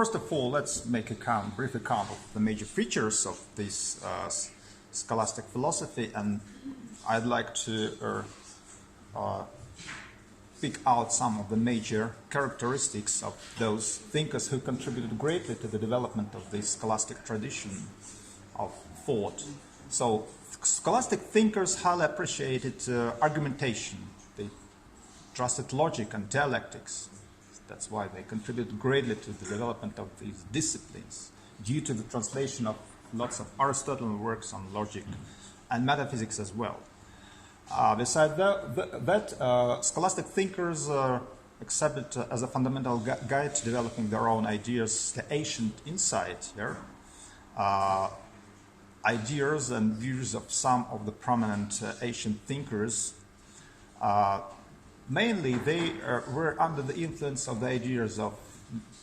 First of all, let's make a brief account of the major features of this scholastic philosophy, and I'd like to pick out some of the major characteristics of those thinkers who contributed greatly to the development of this scholastic tradition of thought. So, scholastic thinkers highly appreciated argumentation. They trusted logic and dialectics. That's why they contributed greatly to the development of these disciplines, due to the translation of lots of Aristotelian works on logic and metaphysics as well. Besides that, scholastic thinkers accepted as a fundamental guide to developing their own ideas the ancient insight here, ideas and views of some of the prominent ancient thinkers. Mainly, they were under the influence of the ideas of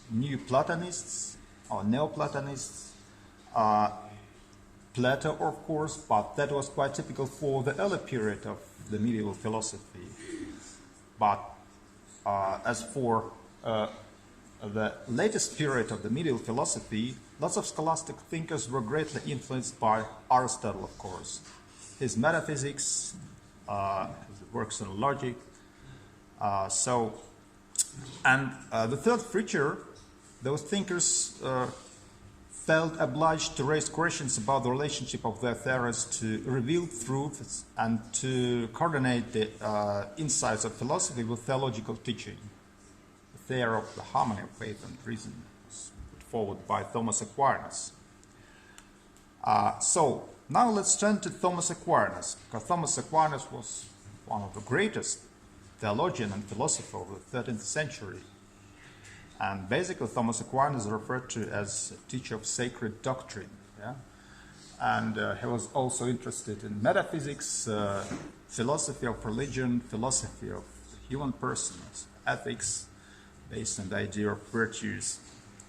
New Platonists or Neoplatonists, Plato, of course, but that was quite typical for the early period of the medieval philosophy. But as for the latest period of the medieval philosophy, lots of scholastic thinkers were greatly influenced by Aristotle, of course. His metaphysics, his works on logic. The third feature, those thinkers felt obliged to raise questions about the relationship of their theories to revealed truths and to coordinate the insights of philosophy with theological teaching. The theory of the harmony of faith and reason was put forward by Thomas Aquinas. So now let's turn to Thomas Aquinas, because Thomas Aquinas was one of the greatest theologian and philosopher of the 13th century. And basically Thomas Aquinas is referred to as a teacher of sacred doctrine. Yeah? And he was also interested in metaphysics, philosophy of religion, philosophy of human persons, ethics, based on the idea of virtues.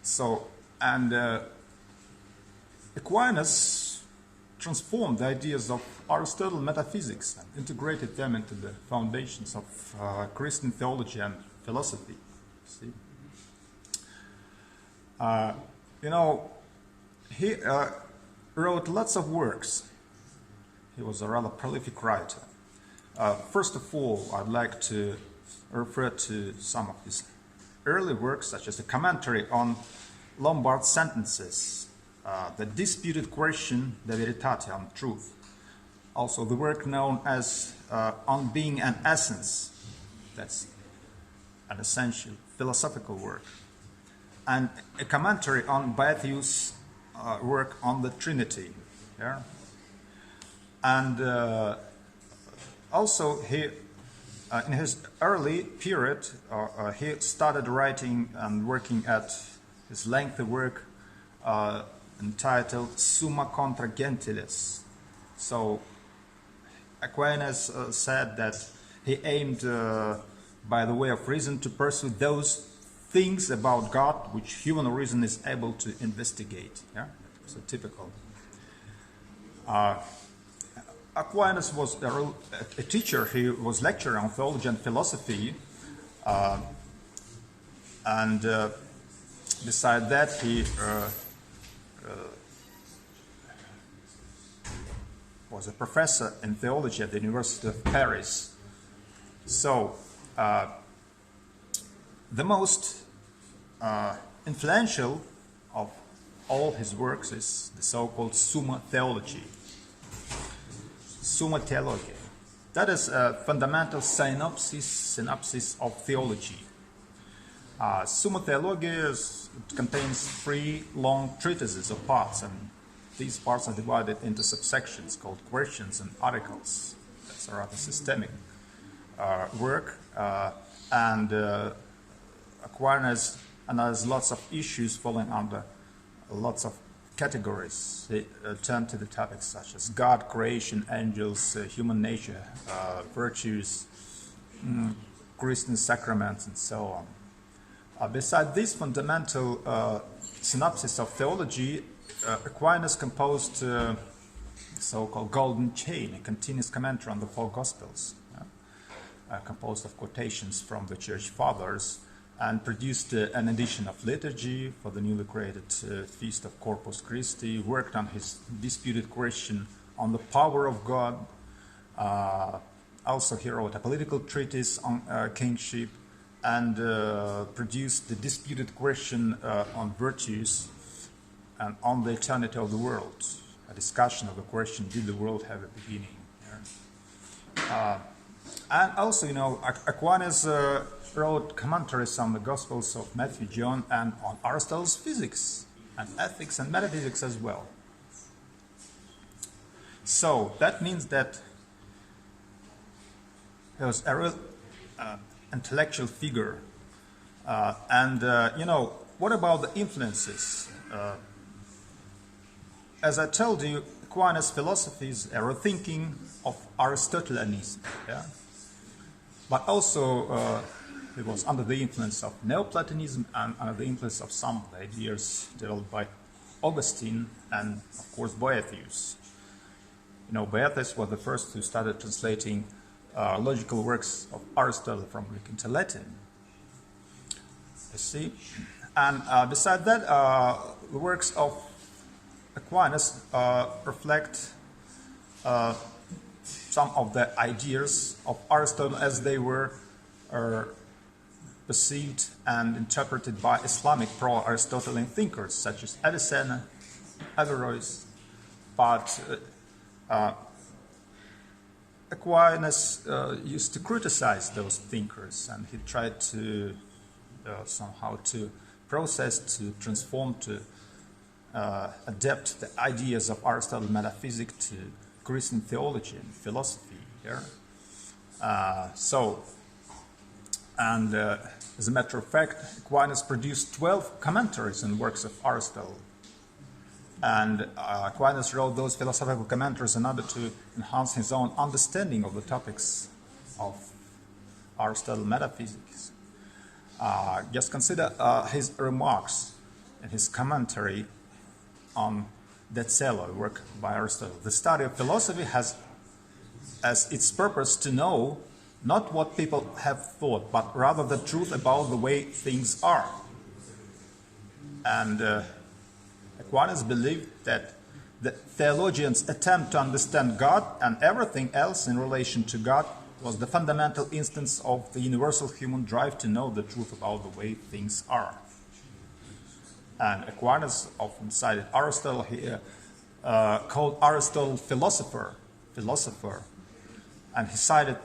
So, and Aquinas transformed the ideas of Aristotelian metaphysics and integrated them into the foundations of Christian theology and philosophy. See? He wrote lots of works. He was a rather prolific writer. First of all, I'd like to refer to some of his early works, such as a commentary on Lombard sentences, the disputed question, De Veritate, on truth. Also the work known as On Being and Essence. That's an essential philosophical work. And a commentary on Boethius' work on the Trinity. Yeah? And also he, in his early period, he started writing and working at his lengthy work entitled Summa Contra Gentiles. So Aquinas said that he aimed by the way of reason to pursue those things about God which human reason is able to investigate. Yeah? So typical. Aquinas was a teacher. He was lecturer on theology and philosophy, and beside that he was a professor in theology at the University of Paris. So the most influential of all his works is the so-called Summa Theology. Summa Theology. That is a fundamental synopsis of theology. Summa Theology contains 3 long treatises of parts, and these parts are divided into subsections called questions and articles. That's a rather systemic work, and Aquinas analyzes lots of issues falling under lots of categories. They turn to the topics such as God, creation, angels, human nature, virtues, Christian sacraments, and so on. Beside this fundamental synopsis of theology, Aquinas composed the so-called Golden Chain, a continuous commentary on the 4 Gospels, composed of quotations from the Church Fathers and produced an edition of liturgy for the newly created feast of Corpus Christi, worked on his disputed question on the power of God. Also, he wrote a political treatise on kingship and produced the disputed question on virtues and on the eternity of the world, a discussion of the question, did the world have a beginning? And also, Aquinas wrote commentaries on the Gospels of Matthew, John, and on Aristotle's physics and ethics and metaphysics as well. So that means that he was a real intellectual figure. What about the influences? As I told you, Aquinas' philosophy is a rethinking of Aristotelianism. Yeah? But also, it was under the influence of Neoplatonism and under the influence of some of the ideas developed by Augustine and, of course, Boethius. Boethius was the first who started translating logical works of Aristotle from Greek into Latin. You see? And beside that, the works of Aquinas reflect some of the ideas of Aristotle as they were perceived and interpreted by Islamic pro-Aristotelian thinkers such as Avicenna, Averroes. But Aquinas used to criticize those thinkers, and he tried to somehow to process, to transform, to adapt the ideas of Aristotle's metaphysics to Christian theology and philosophy here. As a matter of fact, Aquinas produced 12 commentaries on works of Aristotle. And Aquinas wrote those philosophical commentaries in order to enhance his own understanding of the topics of Aristotle's metaphysics. Just consider his remarks in his commentary on De Caelo, work by Aristotle. The study of philosophy has as its purpose to know not what people have thought, but rather the truth about the way things are. And Aquinas believed that the theologians' attempt to understand God and everything else in relation to God was the fundamental instance of the universal human drive to know the truth about the way things are. And Aquinas often cited Aristotle here, called Aristotle philosopher, and he cited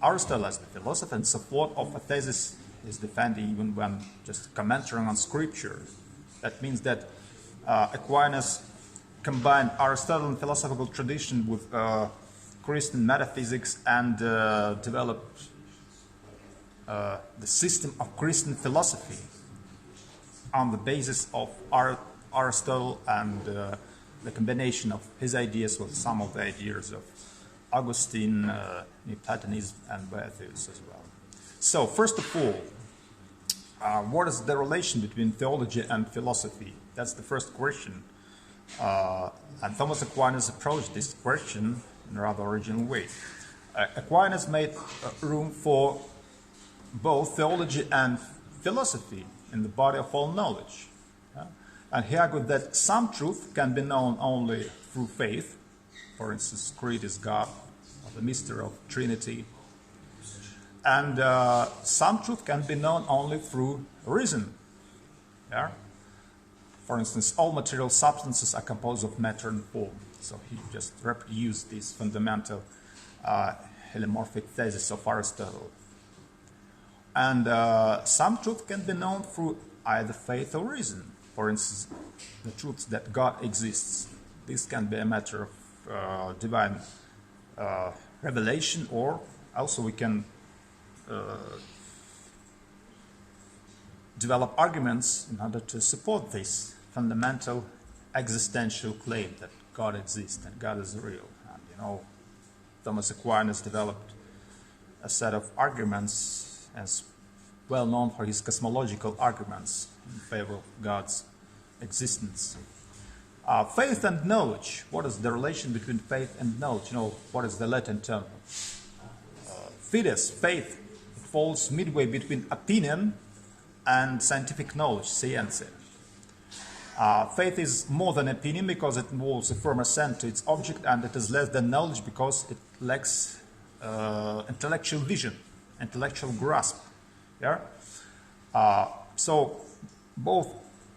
Aristotle as the philosopher in support of a thesis he's defending even when just commenting on scripture. That means that Aquinas combined Aristotelian philosophical tradition with Christian metaphysics and developed the system of Christian philosophy on the basis of Aristotle and the combination of his ideas with some of the ideas of Augustine, Neoplatonism, and Boethius as well. So, first of all, what is the relation between theology and philosophy? That's the first question. And Thomas Aquinas approached this question in a rather original way. Aquinas made room for both theology and philosophy in the body of all knowledge. And he argued that some truth can be known only through faith. For instance, creed is God, or the mystery of Trinity. And some truth can be known only through reason. Yeah? For instance, all material substances are composed of matter and form. So he just reproduced this fundamental helomorphic thesis of Aristotle. And some truth can be known through either faith or reason. For instance, the truth that God exists. This can be a matter of divine revelation, or also we can develop arguments in order to support this fundamental existential claim that God exists and God is real. And Thomas Aquinas developed a set of arguments as well known for his cosmological arguments in favor of God's existence. Faith and knowledge. What is the relation between faith and knowledge? What is the Latin term? Fides, faith. It falls midway between opinion and scientific knowledge, scienza. Faith is more than opinion because it involves a firm assent to its object, and it is less than knowledge because it lacks intellectual vision, intellectual grasp. Yeah? So both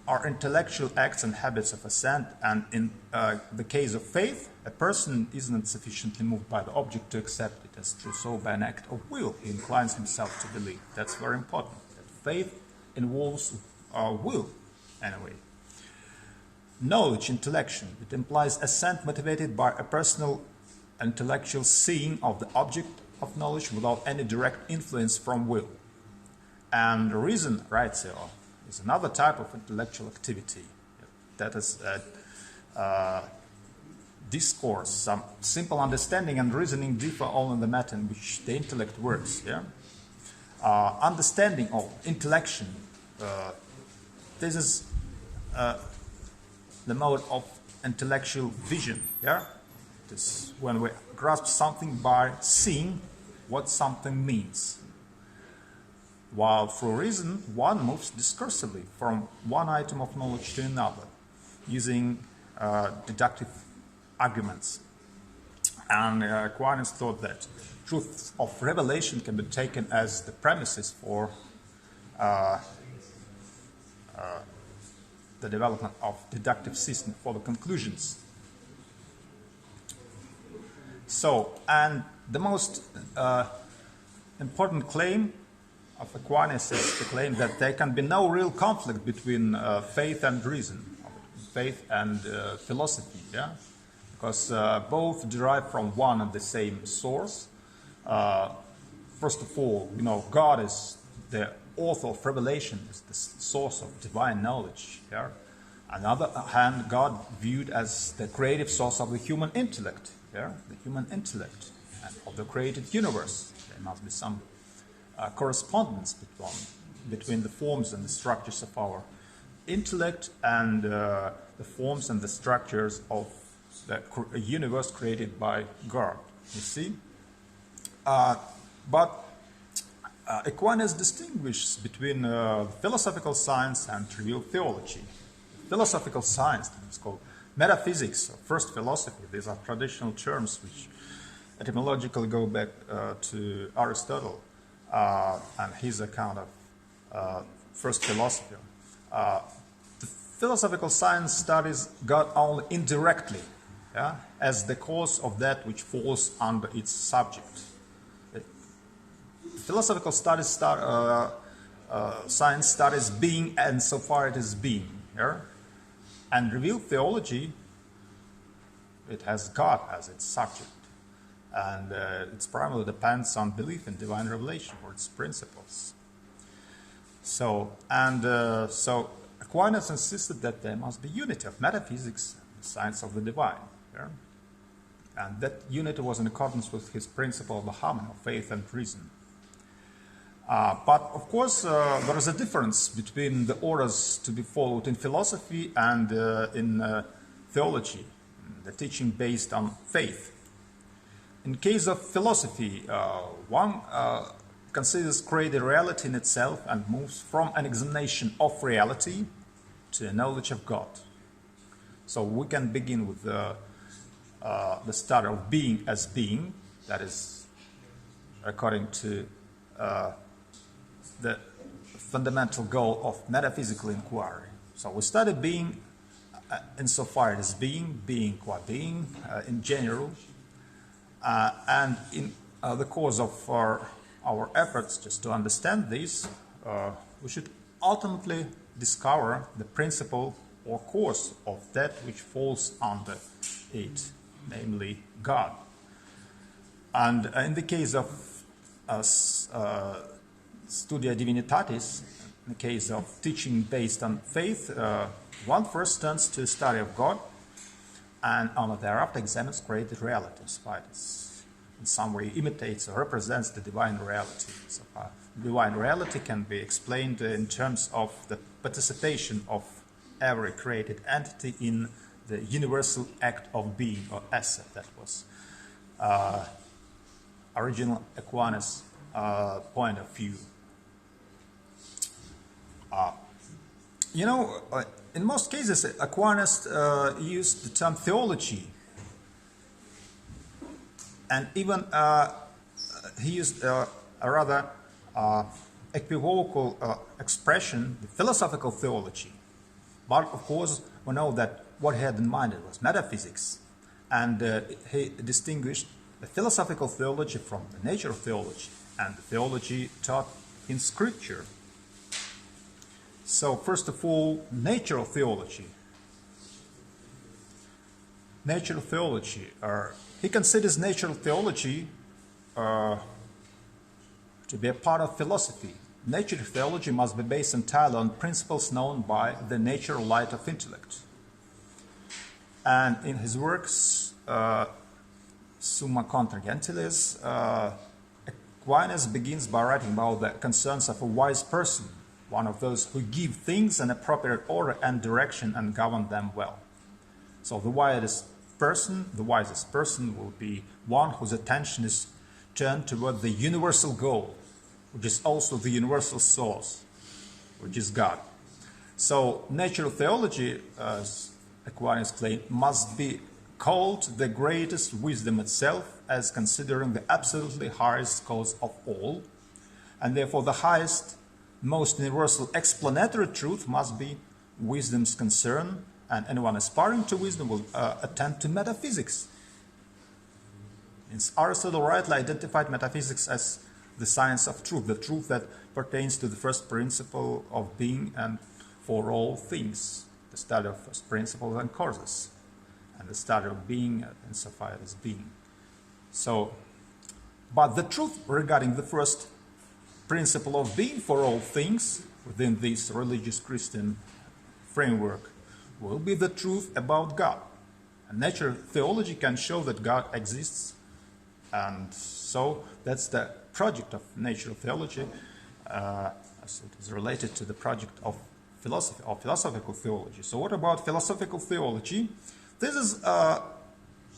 are intellectual acts and habits of assent, and in the case of faith, a person isn't sufficiently moved by the object to accept it as true, so by an act of will he inclines himself to believe. That's very important. That faith involves will, anyway. Knowledge, intellection, it implies assent motivated by a personal intellectual seeing of the object of knowledge without any direct influence from will. And reason, ratio, is another type of intellectual activity. That is discourse, some simple understanding and reasoning differ only in the matter in which the intellect works. Yeah? Understanding of intellection, this is the mode of intellectual vision. Yeah? This when we grasp something by seeing what something means. While through reason, one moves discursively from one item of knowledge to another, using deductive arguments. And Aquinas thought that truth of revelation can be taken as the premises for the development of deductive system for the conclusions. So, and the most important claim of Aquinas is the claim that there can be no real conflict between faith and reason, faith and philosophy, yeah? Because both derive from one and the same source. First of all, God is the author of revelation, is the source of divine knowledge. Yeah? On the other hand, God viewed as the creative source of the human intellect, yeah? The human intellect and of the created universe. There must be some correspondence between the forms and the structures of our intellect and the forms and the structures of the universe created by God. You see? But Aquinas distinguishes between philosophical science and trivial theology. Philosophical science is called metaphysics, or first philosophy. These are traditional terms which etymologically go back to Aristotle and his account of first philosophy. The philosophical science studies God only indirectly, yeah, as the cause of that which falls under its subject. Philosophical studies science studies being and so far it is being. Yeah? And revealed theology, it has God as its subject. And it primarily depends on belief in divine revelation or its principles. So Aquinas insisted that there must be unity of metaphysics and the science of the divine. Yeah? And that unity was in accordance with his principle of the harmony of faith and reason. But of course, there is a difference between the orders to be followed in philosophy and in theology, the teaching based on faith. In case of philosophy, one considers created reality in itself and moves from an examination of reality to a knowledge of God. So we can begin with the study of being as being, that is according to the fundamental goal of metaphysical inquiry. So we study being insofar as being qua being in general, and in the course of our efforts just to understand this, we should ultimately discover the principle or cause of that which falls under it, namely God. And in the case of Studia Divinitatis, in the case of teaching based on faith, one first turns to the study of God and only thereafter examines created reality, so it in some way imitates or represents the divine reality. So divine reality can be explained in terms of the participation of every created entity in the universal act of being or esse. That was original Aquinas' point of view. In most cases, Aquinas used the term theology, and even he used a rather equivocal expression, the philosophical theology. But of course, we know that what he had in mind was metaphysics, and he distinguished the philosophical theology from the nature of theology, and the theology taught in Scripture. So first of all, natural theology. Natural theology. He considers natural theology to be a part of philosophy. Natural theology must be based entirely on principles known by the natural light of intellect. And in his works, Summa Contra Gentiles, Aquinas begins by writing about the concerns of a wise person, one of those who give things an appropriate order and direction and govern them well. So the wisest person will be one whose attention is turned toward the universal goal, which is also the universal source, which is God. So natural theology, as Aquinas claimed, must be called the greatest wisdom itself, as considering the absolutely highest cause of all, and therefore the highest, most universal explanatory truth must be wisdom's concern, and anyone aspiring to wisdom will attend to metaphysics. Aristotle rightly identified metaphysics as the science of truth, the truth that pertains to the first principle of being and for all things, the study of first principles and causes, and the study of being insofar as being. So, but the truth regarding the first principle of being for all things within this religious Christian framework will be the truth about God. And natural theology can show that God exists, and so that's the project of natural theology, as it is related to the project of philosophy or philosophical theology. So what about philosophical theology? This is a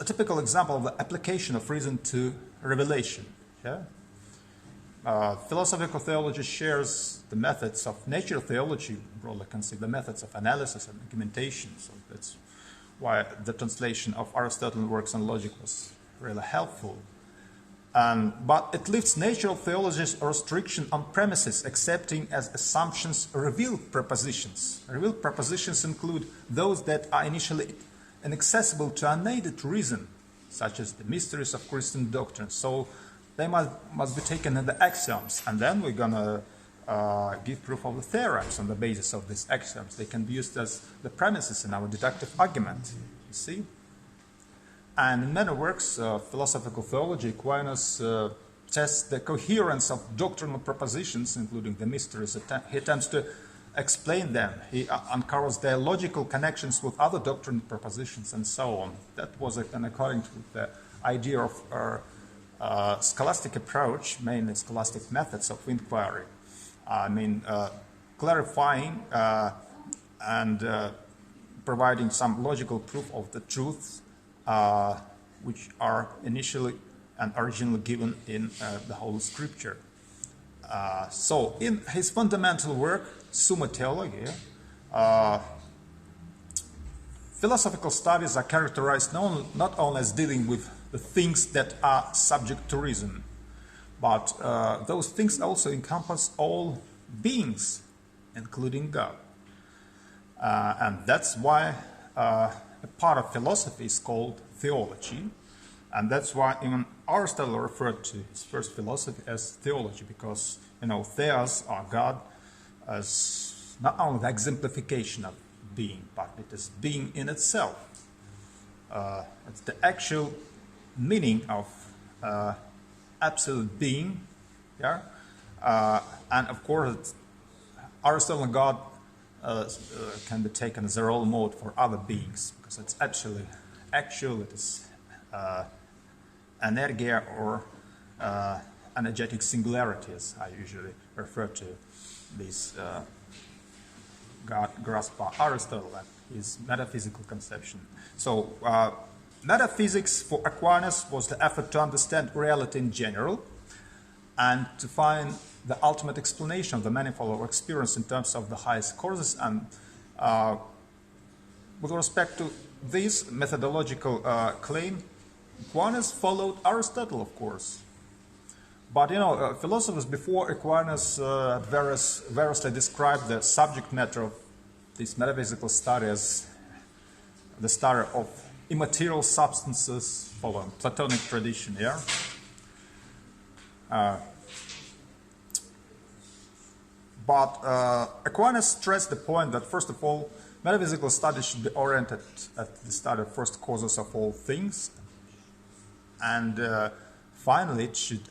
typical example of the application of reason to revelation. Yeah? Philosophical theology shares the methods of natural theology, broadly considered the methods of analysis and argumentation. So that's why the translation of Aristotle's works on logic was really helpful. But it lifts natural theology's restriction on premises, accepting as assumptions revealed propositions. Revealed propositions include those that are initially inaccessible to unaided reason, such as the mysteries of Christian doctrine. So they must be taken in the axioms, and then we're going to give proof of the theorems on the basis of these axioms. They can be used as the premises in our deductive argument, you see. And in many works, philosophical theology, Aquinas tests the coherence of doctrinal propositions, including the mysteries. He attempts to explain them. He uncovers their logical connections with other doctrinal propositions and so on. That was according to the idea of scholastic approach, mainly scholastic methods of inquiry. Clarifying and providing some logical proof of the truths which are initially and originally given in the Holy Scripture. So in his fundamental work, Summa Theologia, philosophical studies are characterized not only as dealing with the things that are subject to reason, but those things also encompass all beings, including God. And that's why a part of philosophy is called theology, and that's why even Aristotle referred to his first philosophy as theology, because, theos, or God, as not only the exemplification of being, but it is being in itself. It's the actual meaning of absolute being, yeah? And of course, Aristotle and God can be taken as a role model for other beings, because it's actual, it is energia or energetic singularity, as I usually refer to this God grasped by Aristotle and his metaphysical conception. So metaphysics for Aquinas was the effort to understand reality in general, and to find the ultimate explanation of the manifold of experience in terms of the highest causes. And with respect to this methodological claim, Aquinas followed Aristotle, of course. But, philosophers before Aquinas variously described the subject matter of this metaphysical study as the study of immaterial substances, following Platonic tradition here. But Aquinas stressed the point that, first of all, metaphysical study should be oriented at the study of first causes of all things. And finally, it should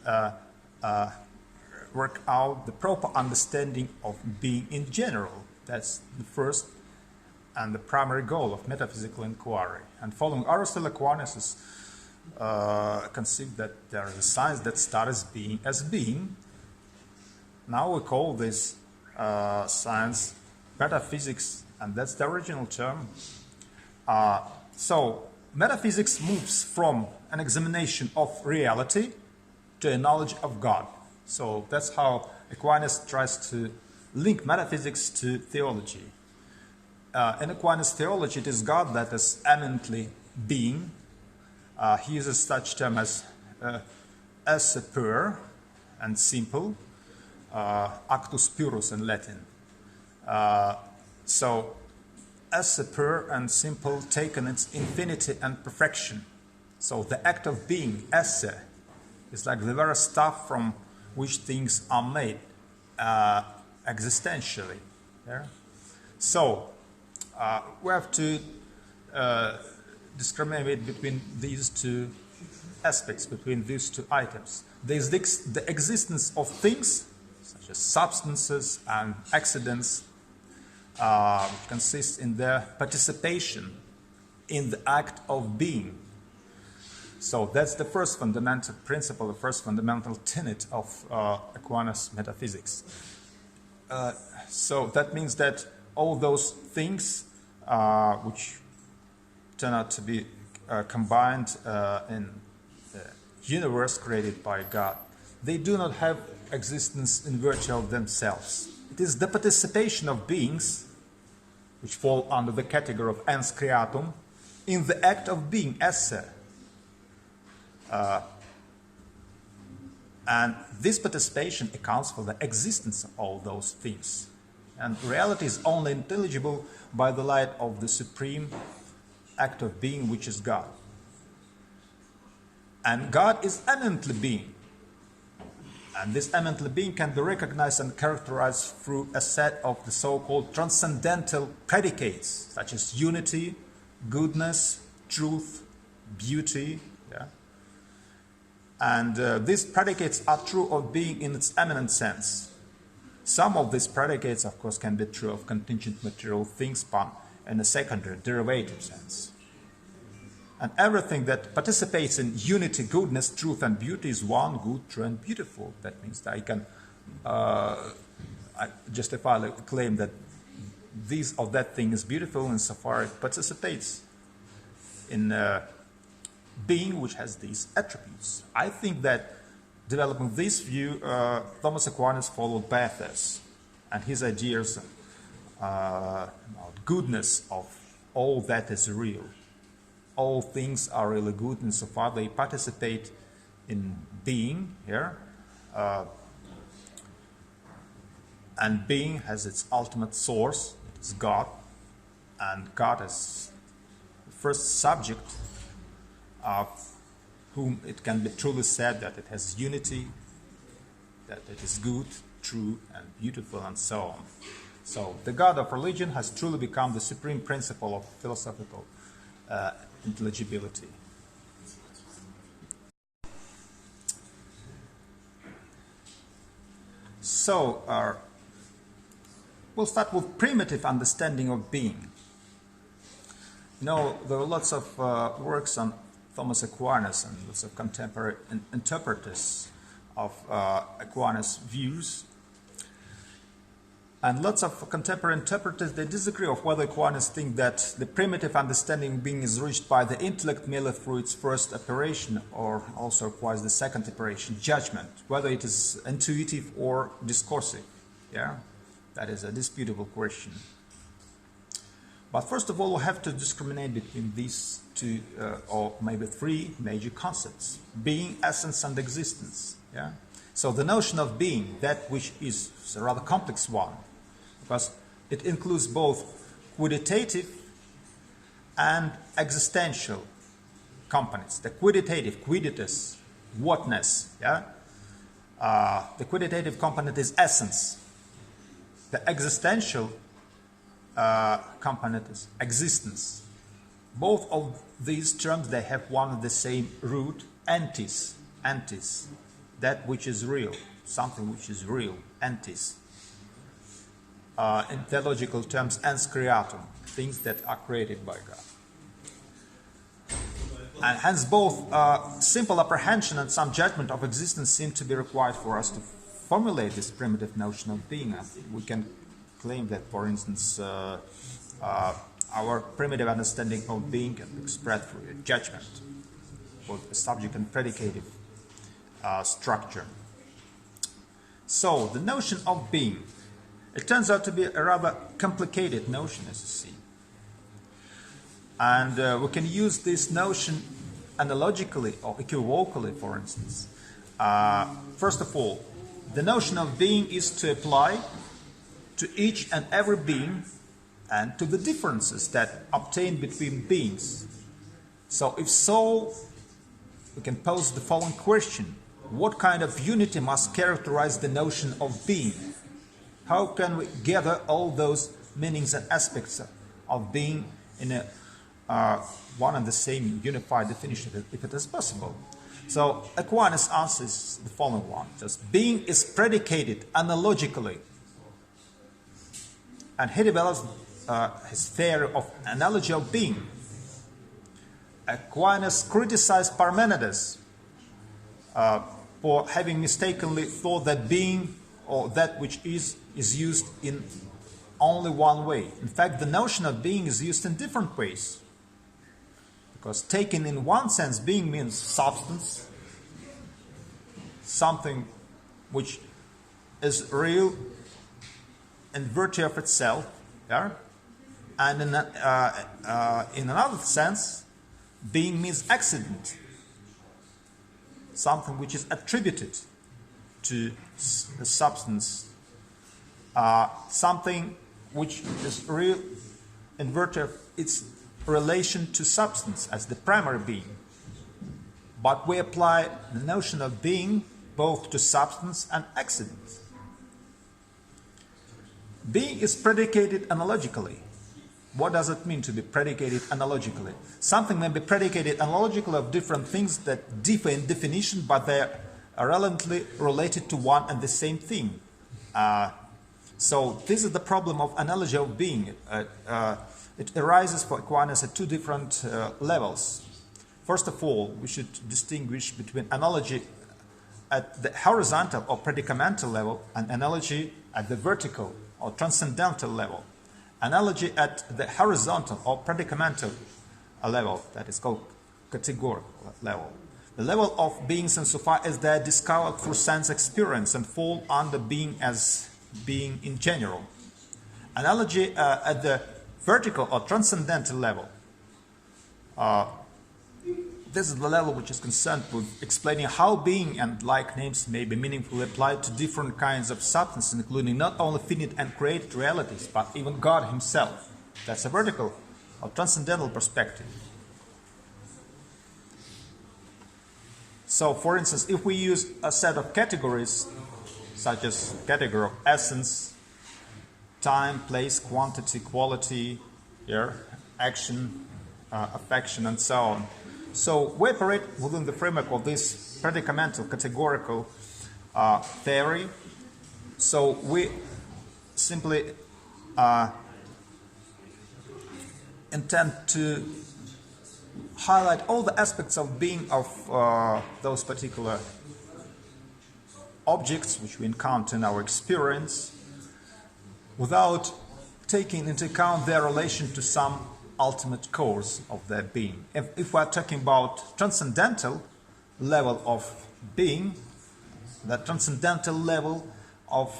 work out the proper understanding of being in general. That's the first and the primary goal of metaphysical inquiry. And following Aristotle, Aquinas is conceived that there is a science that studies being as being. Now we call this science metaphysics, and that's the original term. So metaphysics moves from an examination of reality to a knowledge of God. So that's how Aquinas tries to link metaphysics to theology. In Aquinas' theology, it is God that is eminently being. He uses such terms as pure and simple, actus purus in Latin. So, esse pure and simple taken its infinity and perfection. So the act of being, esse, is like the very stuff from which things are made existentially. Yeah? So we have to discriminate between these two aspects, between these two items. There's the existence of things, such as substances and accidents, which consists in their participation in the act of being. So that's the first fundamental principle, the first fundamental tenet of Aquinas metaphysics. So that means that all those things which turn out to be combined in the universe created by God, they do not have existence in virtue of themselves. It is the participation of beings, which fall under the category of ens creatum, in the act of being, esse. And this participation accounts for the existence of all those things. And reality is only intelligible by the light of the supreme act of being, which is God. And God is eminently being. And this eminently being can be recognized and characterized through a set of the so-called transcendental predicates, such as unity, goodness, truth, beauty. Yeah? And these predicates are true of being in its eminent sense. Some of these predicates, of course, can be true of contingent material things, but in a secondary, derivative sense. And everything that participates in unity, goodness, truth, and beauty is one, good, true, and beautiful. That means that I can justifiably claim that this or that thing is beautiful insofar as it participates in being which has these attributes. I think that developing this view, Thomas Aquinas followed Boethius and his ideas about goodness of all that is real. All things are really good insofar they participate in being here. And being has its ultimate source, it is God. And God is the first subject of whom it can be truly said that it has unity, that it is good, true, and beautiful, and so on. So the God of religion has truly become the supreme principle of philosophical intelligibility. So we'll start with primitive understanding of being. You know, there are lots of works on Thomas Aquinas and lots of contemporary interpreters of Aquinas' views. And lots of contemporary interpreters, they disagree of whether Aquinas think that the primitive understanding of being is reached by the intellect merely through its first operation, or also requires the second operation, judgment, whether it is intuitive or discursive. Yeah, that is a disputable question. But first of all, we have to discriminate between these two, or maybe three major concepts: being, essence, and existence. Yeah. So the notion of being, that which is a rather complex one, because it includes both quantitative and existential components. The quantitative, quidditas, whatness. Yeah. The quantitative component is essence. The existential component is existence. Both of these terms, they have one and the same root, antis, that which is real, something which is real, antis. In theological terms, ens creatum, things that are created by God. And hence both simple apprehension and some judgment of existence seem to be required for us to formulate this primitive notion of being. We can claim that, for instance, our primitive understanding of being can be expressed through a judgment, both a subject and predicative structure. So, the notion of being, it turns out to be a rather complicated notion, as you see. And we can use this notion analogically or equivocally, for instance. First of all, the notion of being is to apply to each and every being and to the differences that obtain between beings. So if so, we can pose the following question: what kind of unity must characterize the notion of being? How can we gather all those meanings and aspects of being in a one and the same unified definition, if it is possible? So Aquinas answers the following one: just being is predicated analogically. And he develops his theory of analogy of being. Aquinas criticized Parmenides for having mistakenly thought that being, or that which is used in only one way. In fact, the notion of being is used in different ways. Because taken in one sense, being means substance, something which is real in virtue of itself, yeah? And in another sense, being means accident, something which is attributed to the substance, something which is real in virtue of its relation to substance as the primary being. But we apply the notion of being both to substance and accident. Being is predicated analogically. What does it mean to be predicated analogically? Something may be predicated analogically of different things that differ in definition, but they are relevantly related to one and the same thing. So this is the problem of analogy of being. It arises for Aquinas at two different levels. First of all, we should distinguish between analogy at the horizontal or predicamental level and analogy at the vertical or transcendental level. Analogy at the horizontal or predicamental level, that is called categorical level. The level of beings insofar as they are discovered through sense experience and fall under being as being in general. Analogy at the vertical or transcendental level. This is the level which is concerned with explaining how being and like names may be meaningfully applied to different kinds of substances, including not only finite and created realities, but even God himself. That's a vertical or transcendental perspective. So, for instance, if we use a set of categories, such as category of essence, time, place, quantity, quality, action, affection, and so on. So we operate within the framework of this predicamental categorical theory. So we simply intend to highlight all the aspects of being of those particular objects which we encounter in our experience, without taking into account their relation to some ultimate cause of their being. If we are talking about transcendental level of being, the transcendental level of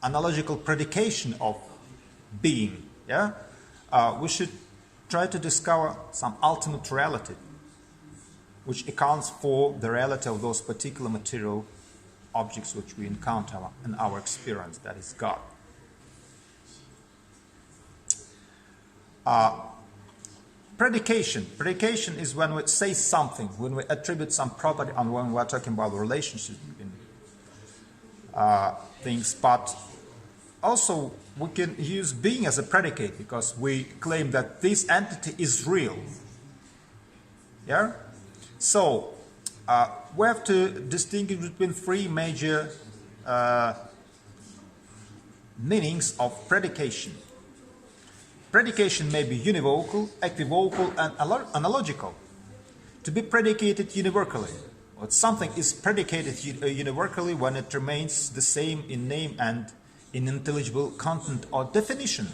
analogical predication of being, yeah, we should try to discover some ultimate reality which accounts for the reality of those particular material objects which we encounter in our experience, that is God. Predication. Predication is when we say something, when we attribute some property, and when we are talking about the relationship between things. But also we can use being as a predicate because we claim that this entity is real. Yeah? So we have to distinguish between three major meanings of predication. Predication may be univocal, equivocal, and analogical. To be predicated univocally. Something is predicated univocally when it remains the same in name and in intelligible content or definition.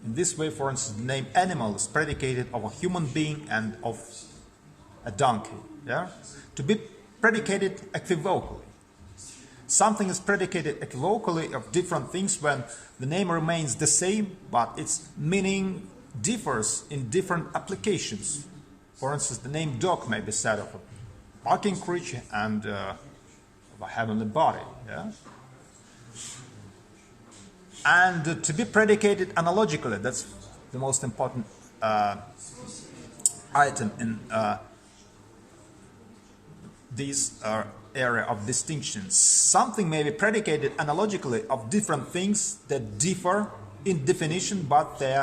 In this way, for instance, the name animal is predicated of a human being and of a donkey. Yeah? To be predicated equivocally. Something is predicated equivocally of different things when the name remains the same, but its meaning differs in different applications. For instance, the name dog may be said of a barking creature and of a heavenly body. Yeah? And to be predicated analogically, that's the most important item in this area of distinctions. Something may be predicated analogically of different things that differ in definition, but they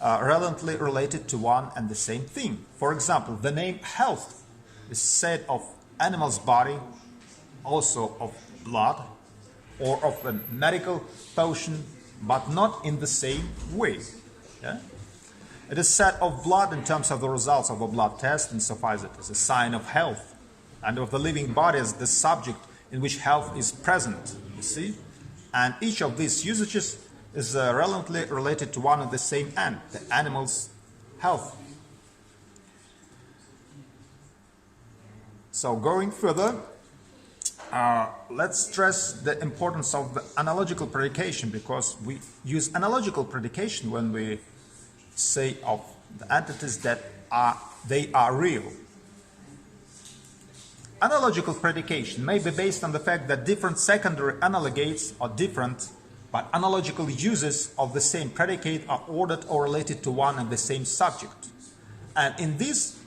are relevantly related to one and the same thing. For example, the name health is said of animal's body, also of blood, or of a medical potion, but not in the same way. Yeah? It is said of blood in terms of the results of a blood test, insofar as it is a sign of health, and of the living body as the subject in which health is present, you see? And each of these usages is relevantly related to one and the same end, the animal's health. So going further, let's stress the importance of the analogical predication, because we use analogical predication when we say of the entities that they are real. Analogical predication may be based on the fact that different secondary analogates are different, but analogical uses of the same predicate are ordered or related to one and the same subject. And in this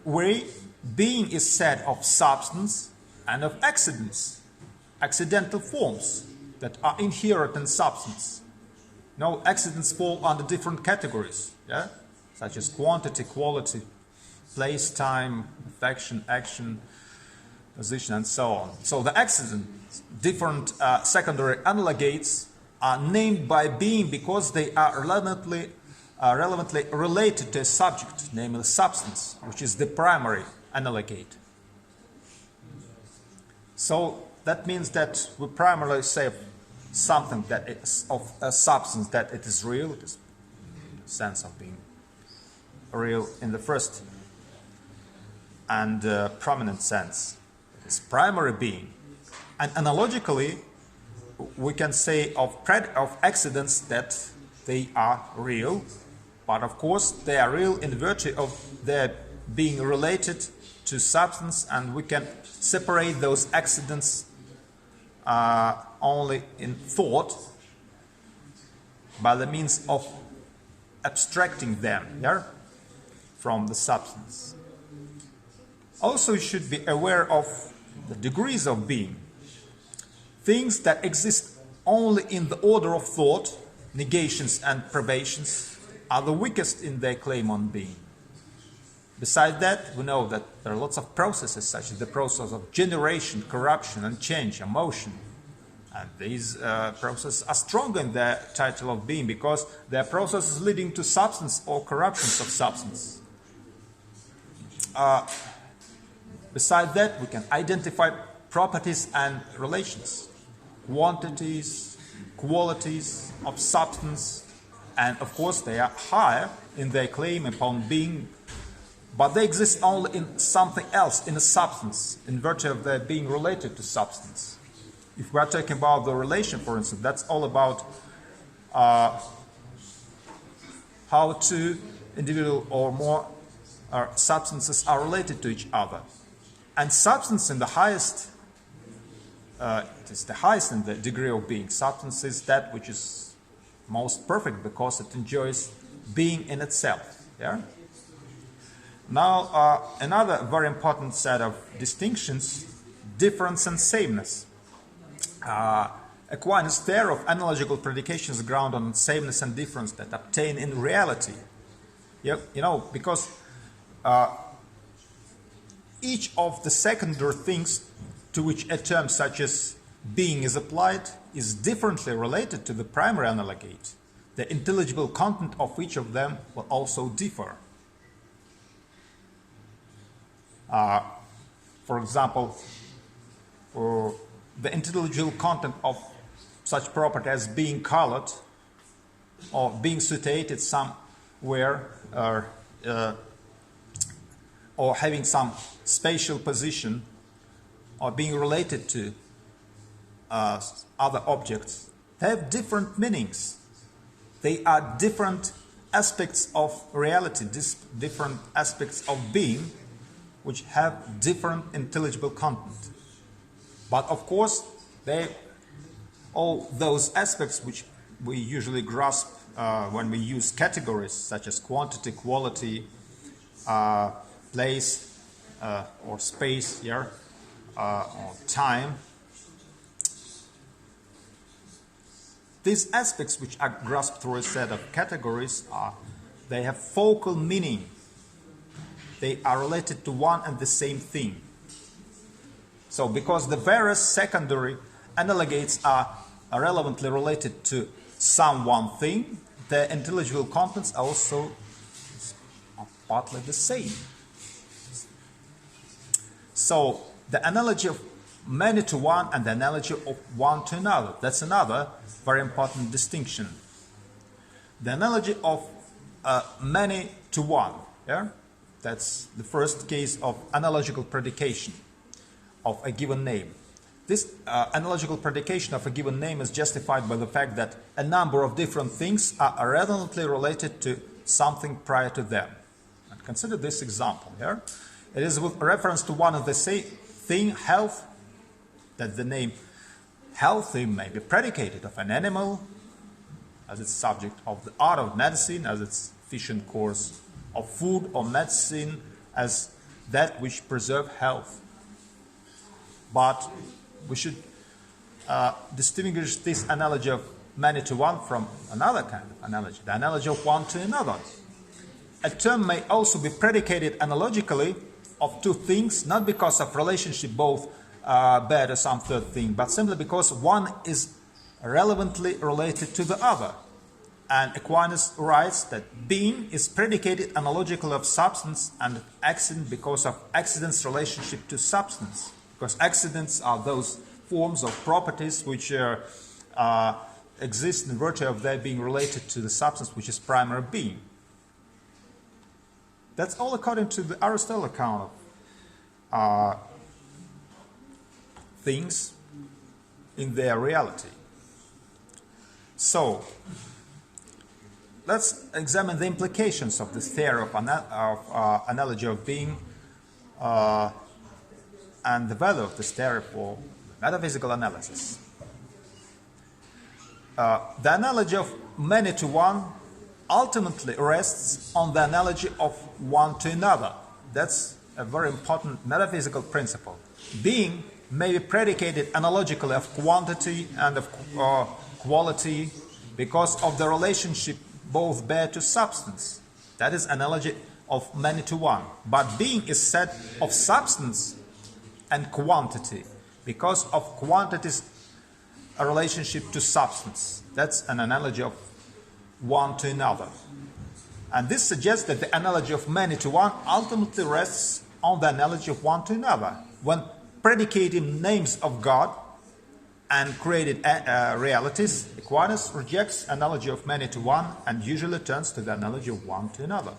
way, being is said of substance and of accidents, accidental forms that are inherent in substance. Now, accidents fall under different categories, yeah? Such as quantity, quality, place, time, affection, action, position, and so on. So the accidents, different secondary analogates, are named by being because they are relevantly related to a subject, namely substance, which is the primary analogate. So that means that we primarily say something that is of a substance that it is real, it is in the sense of being real in the first and prominent sense. It is primary being. And analogically, we can say of accidents that they are real, but of course they are real in virtue of their being related to substance, and we can separate those accidents only in thought by the means of abstracting them, yeah, from the substance. Also, you should be aware of the degrees of being. Things that exist only in the order of thought, negations and privations, are the weakest in their claim on being. Besides that, we know that there are lots of processes, such as the process of generation, corruption, and change, emotion. And these processes are stronger in their title of being because they are processes leading to substance or corruptions of substance. Besides that, we can identify properties and relations. quantities, qualities of substance, and of course they are higher in their claim upon being, but they exist only in something else, in a substance, in virtue of their being related to substance. If we are talking about the relation, for instance, that's all about how two individual or more substances are related to each other. And substance in the highest, it is the highest in the degree of being. Substance is that which is most perfect because it enjoys being in itself. Yeah? Now, another very important set of distinctions, difference and sameness. Aquinas' theory of analogical predications ground on sameness and difference that obtain in reality. You know, because each of the secondary things to which a term such as being is applied is differently related to the primary analogate. The intelligible content of each of them will also differ. For example, the intelligible content of such property as being colored or being situated somewhere or having some spatial position or being related to other objects, they have different meanings. They are different aspects of reality, different aspects of being, which have different intelligible content. But of course, all those aspects which we usually grasp when we use categories such as quantity, quality, place, or space, or time. These aspects which are grasped through a set of categories they have focal meaning. They are related to one and the same thing. So because the various secondary analogates are relevantly related to some one thing, the intelligible contents are also partly the same. So the analogy of many to one and the analogy of one to another, that's another very important distinction. The analogy of many to one, that's the first case of analogical predication of a given name. This analogical predication of a given name is justified by the fact that a number of different things are relevantly related to something prior to them. And consider this example here. It is with reference to one and the same thing, health, that the name healthy may be predicated of an animal as its subject, of the art of medicine as its efficient course, of food or medicine as that which preserve health. But we should distinguish this analogy of many to one from another kind of analogy, the analogy of one to another. A term may also be predicated analogically of two things, not because of relationship both bear to some third thing, but simply because one is relevantly related to the other. And Aquinas writes that being is predicated analogically of substance and accident because of accident's relationship to substance. Because accidents are those forms of properties which exist in virtue of their being related to the substance which is primary being. That's all according to the Aristotle account of things in their reality. So, let's examine the implications of this theory of analogy of being and the value of this theory for metaphysical analysis. The analogy of many to one ultimately rests on the analogy of one to another. That's a very important metaphysical principle. Being may be predicated analogically of quantity and of quality because of the relationship both bear to substance. That is analogy of many to one. But being is said of substance and quantity because of quantity's relationship to substance. That's an analogy of one to another. And this suggests that the analogy of many to one ultimately rests on the analogy of one to another. When predicating names of God, and created realities, Aquinas rejects analogy of many to one and usually turns to the analogy of one to another.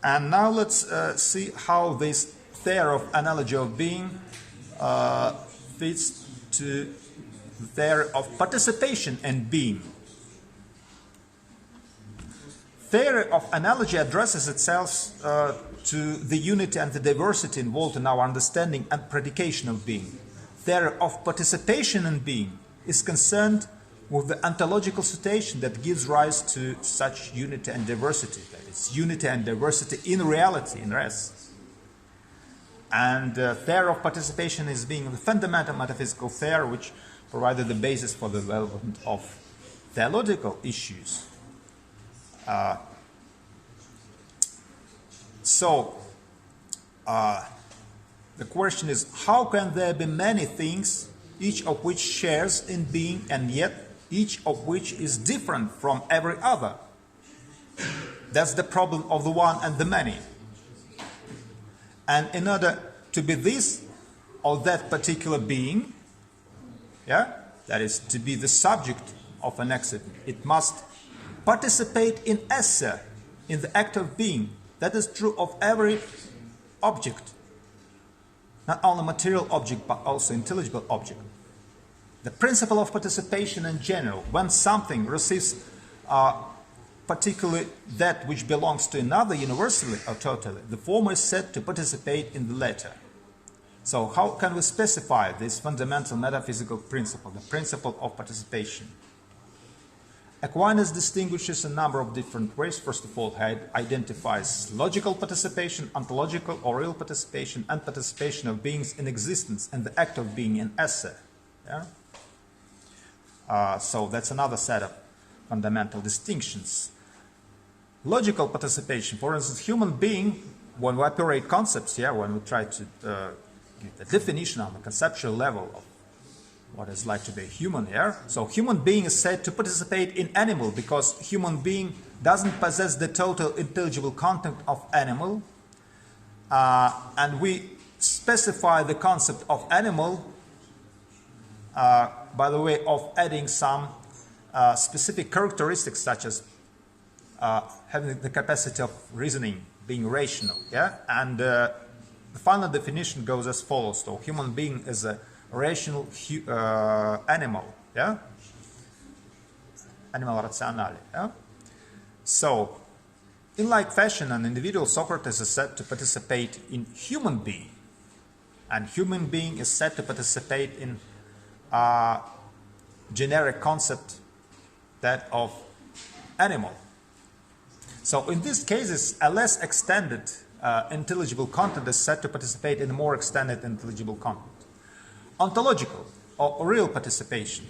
And now let's see how this theory of analogy of being fits to the theory of participation in being. Theory of analogy addresses itself to the unity and the diversity involved in our understanding and predication of being. Theory of participation in being is concerned with the ontological situation that gives rise to such unity and diversity. That is, unity and diversity in reality, in res. And theory of participation is being the fundamental metaphysical theory which provided the basis for the development of theological issues. The question is, how can there be many things, each of which shares in being, and yet each of which is different from every other? That's the problem of the one and the many. And in order to be this or that particular being, that is, to be the subject of an accident, it must participate in esse, in the act of being. That is true of every object. Not only material object, but also intelligible object. The principle of participation in general, when something receives particularly that which belongs to another universally or totally, the former is said to participate in the latter. So how can we specify this fundamental metaphysical principle, the principle of participation? Aquinas distinguishes a number of different ways. First of all, he identifies logical participation, ontological or real participation, and participation of beings in existence and the act of being in esse. So that's another set of fundamental distinctions. Logical participation, for instance, human being, when we operate concepts, when we try to give the definition on the conceptual level of what it's like to be a human here. So human being is said to participate in animal because human being doesn't possess the total intelligible content of animal. And we specify the concept of animal by the way of adding some specific characteristics such as having the capacity of reasoning, being rational. And the final definition goes as follows. So human being is a rational animal, animal rationale. So, in like fashion, an individual Socrates is said to participate in human being, and human being is said to participate in a generic concept, that of animal. So, in these cases, a less extended intelligible content is said to participate in a more extended intelligible content. Ontological or real participation.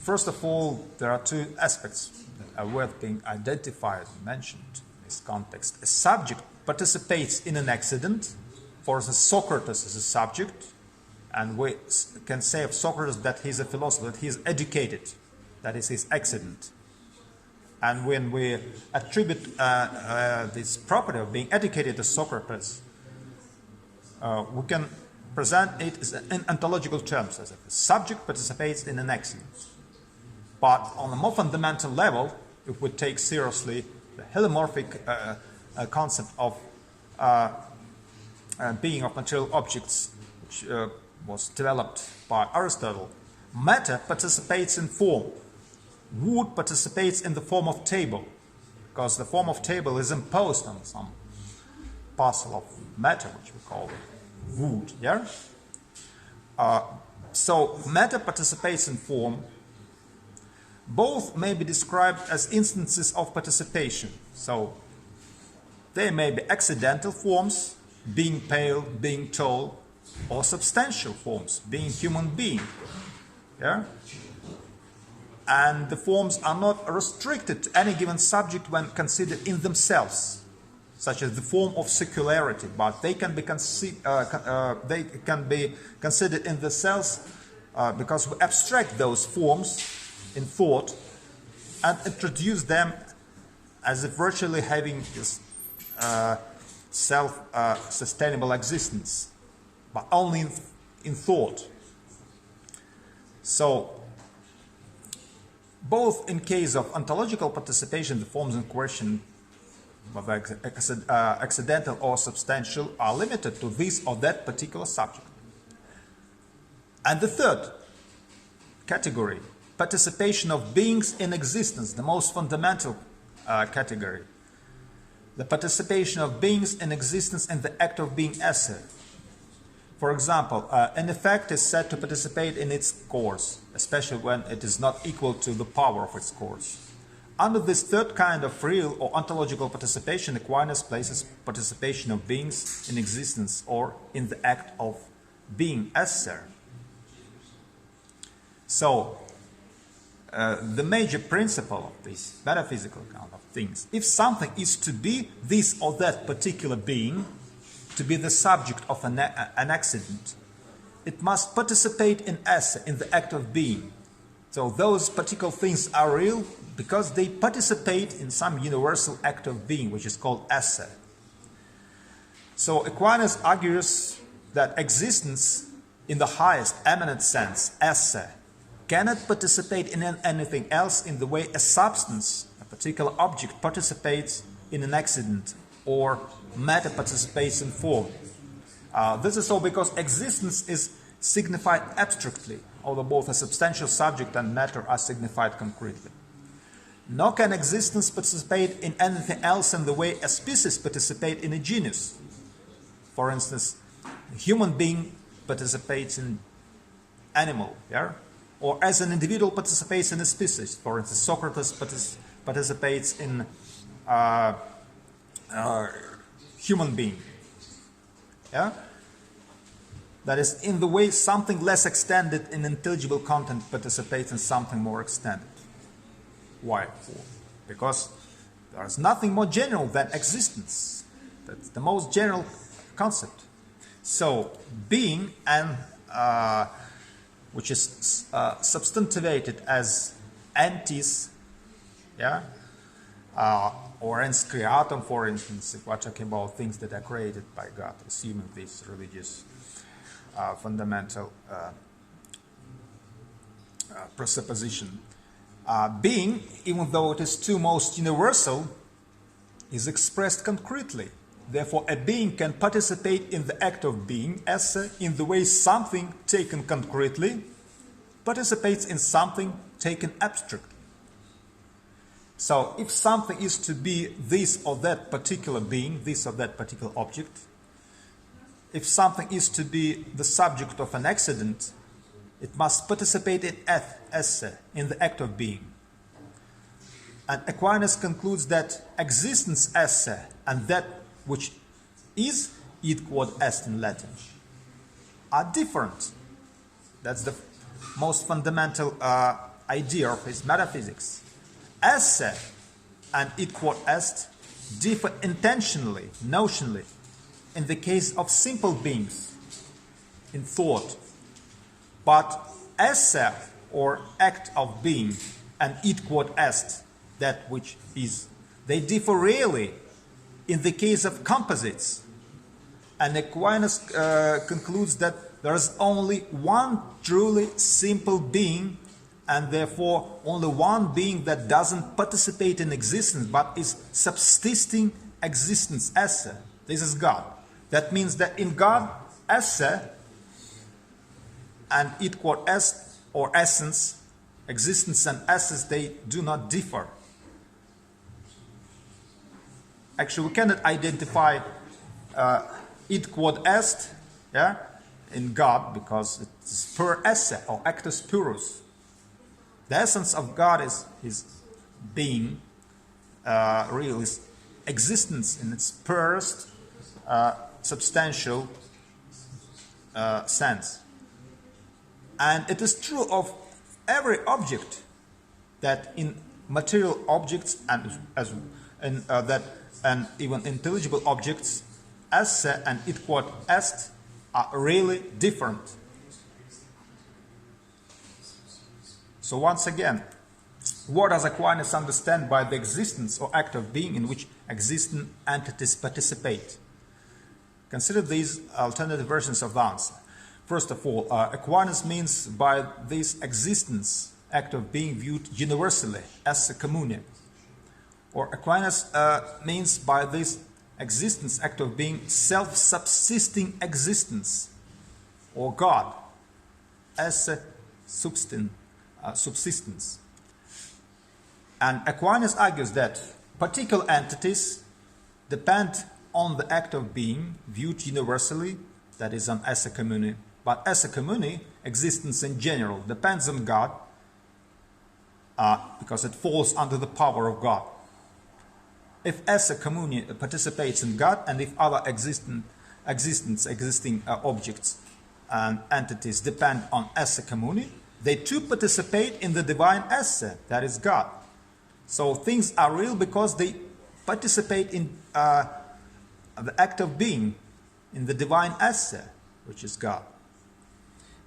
First of all, there are two aspects that are worth being identified and mentioned in this context. A subject participates in an accident. For instance, Socrates is a subject, and we can say of Socrates that he is a philosopher, that he is educated, that is his accident. And when we attribute this property of being educated to Socrates, we can present it in ontological terms, as if the subject participates in an accident. But on a more fundamental level, if we take seriously the helomorphic concept of being of material objects, which was developed by Aristotle, matter participates in form. Wood participates in the form of table, because the form of table is imposed on some parcel of matter, which we call wood. So matter participates in form. Both may be described as instances of participation. So they may be accidental forms, being pale, being tall, or substantial forms, being human being. And the forms are not restricted to any given subject when considered in themselves, such as the form of secularity, but they can be considered in themselves because we abstract those forms in thought and introduce them as if virtually having this self-sustainable existence, but only in thought. So, both in case of ontological participation, the forms in question, whether accidental or substantial, are limited to this or that particular subject. And the third category, participation of beings in existence, the most fundamental category. The participation of beings in existence in the act of being esse. For example, an effect is said to participate in its cause, especially when it is not equal to the power of its cause. Under this third kind of real or ontological participation, Aquinas places participation of beings in existence or in the act of being esse. So, the major principle of this metaphysical kind of things, if something is to be this or that particular being, to be the subject of an accident, it must participate in esse, in the act of being. So those particular things are real because they participate in some universal act of being, which is called esse. So Aquinas argues that existence, in the highest eminent sense, esse, cannot participate in anything else in the way a substance, a particular object, participates in an accident, or matter participates in form. This is so because existence is signified abstractly, although both a substantial subject and matter are signified concretely. Nor can existence participate in anything else in the way a species participates in a genus. For instance, a human being participates in animal, yeah? Or as an individual participates in a species. For instance, Socrates participates in human being. Yeah? That is, in the way something less extended in intelligible content participates in something more extended. Why? Because there is nothing more general than existence. That's the most general concept. So, being, and which is substantivated as antis, yeah, or ens creatum, for instance, if we're talking about things that are created by God, assuming this religious fundamental presupposition. Being, even though it is too most universal, is expressed concretely. Therefore, a being can participate in the act of being, esse, in the way something taken concretely participates in something taken abstractly. So, if something is to be this or that particular being, this or that particular object, if something is to be the subject of an accident, it must participate in esse, in the act of being. And Aquinas concludes that existence esse and that which is id quod est in Latin are different. That's the most fundamental idea of his metaphysics. Esse and id quod est differ intentionally, notionally, in the case of simple beings in thought. But esse, or act of being, and id quod est, that which is, they differ really in the case of composites. And Aquinas concludes that there is only one truly simple being, and therefore only one being that doesn't participate in existence but is subsisting existence esse. This is God. That means that in God, esse and id quod est, or essence, existence and essence, they do not differ. Actually, we cannot identify id quod est, yeah, in God, because it's per esse, or actus purus. The essence of God is his being, real, his existence in its purest, substantial sense. And it is true of every object that in material objects and even intelligible objects, esse and id quod est are really different. So once again, what does Aquinas understand by the existence or act of being in which existing entities participate? Consider these alternative versions of the answer. First of all, Aquinas means by this existence, act of being viewed universally as a commune. Or Aquinas means by this existence, act of being self-subsisting existence, or God, as a subsistence. And Aquinas argues that particular entities depend on the act of being viewed universally, that is on esse commune. But esse commune, existence in general, depends on God because it falls under the power of God. If esse commune participates in God, and if other existing objects and entities depend on esse commune, they too participate in the divine esse, that is God. So things are real because they participate in the act of being, in the divine esse, which is God.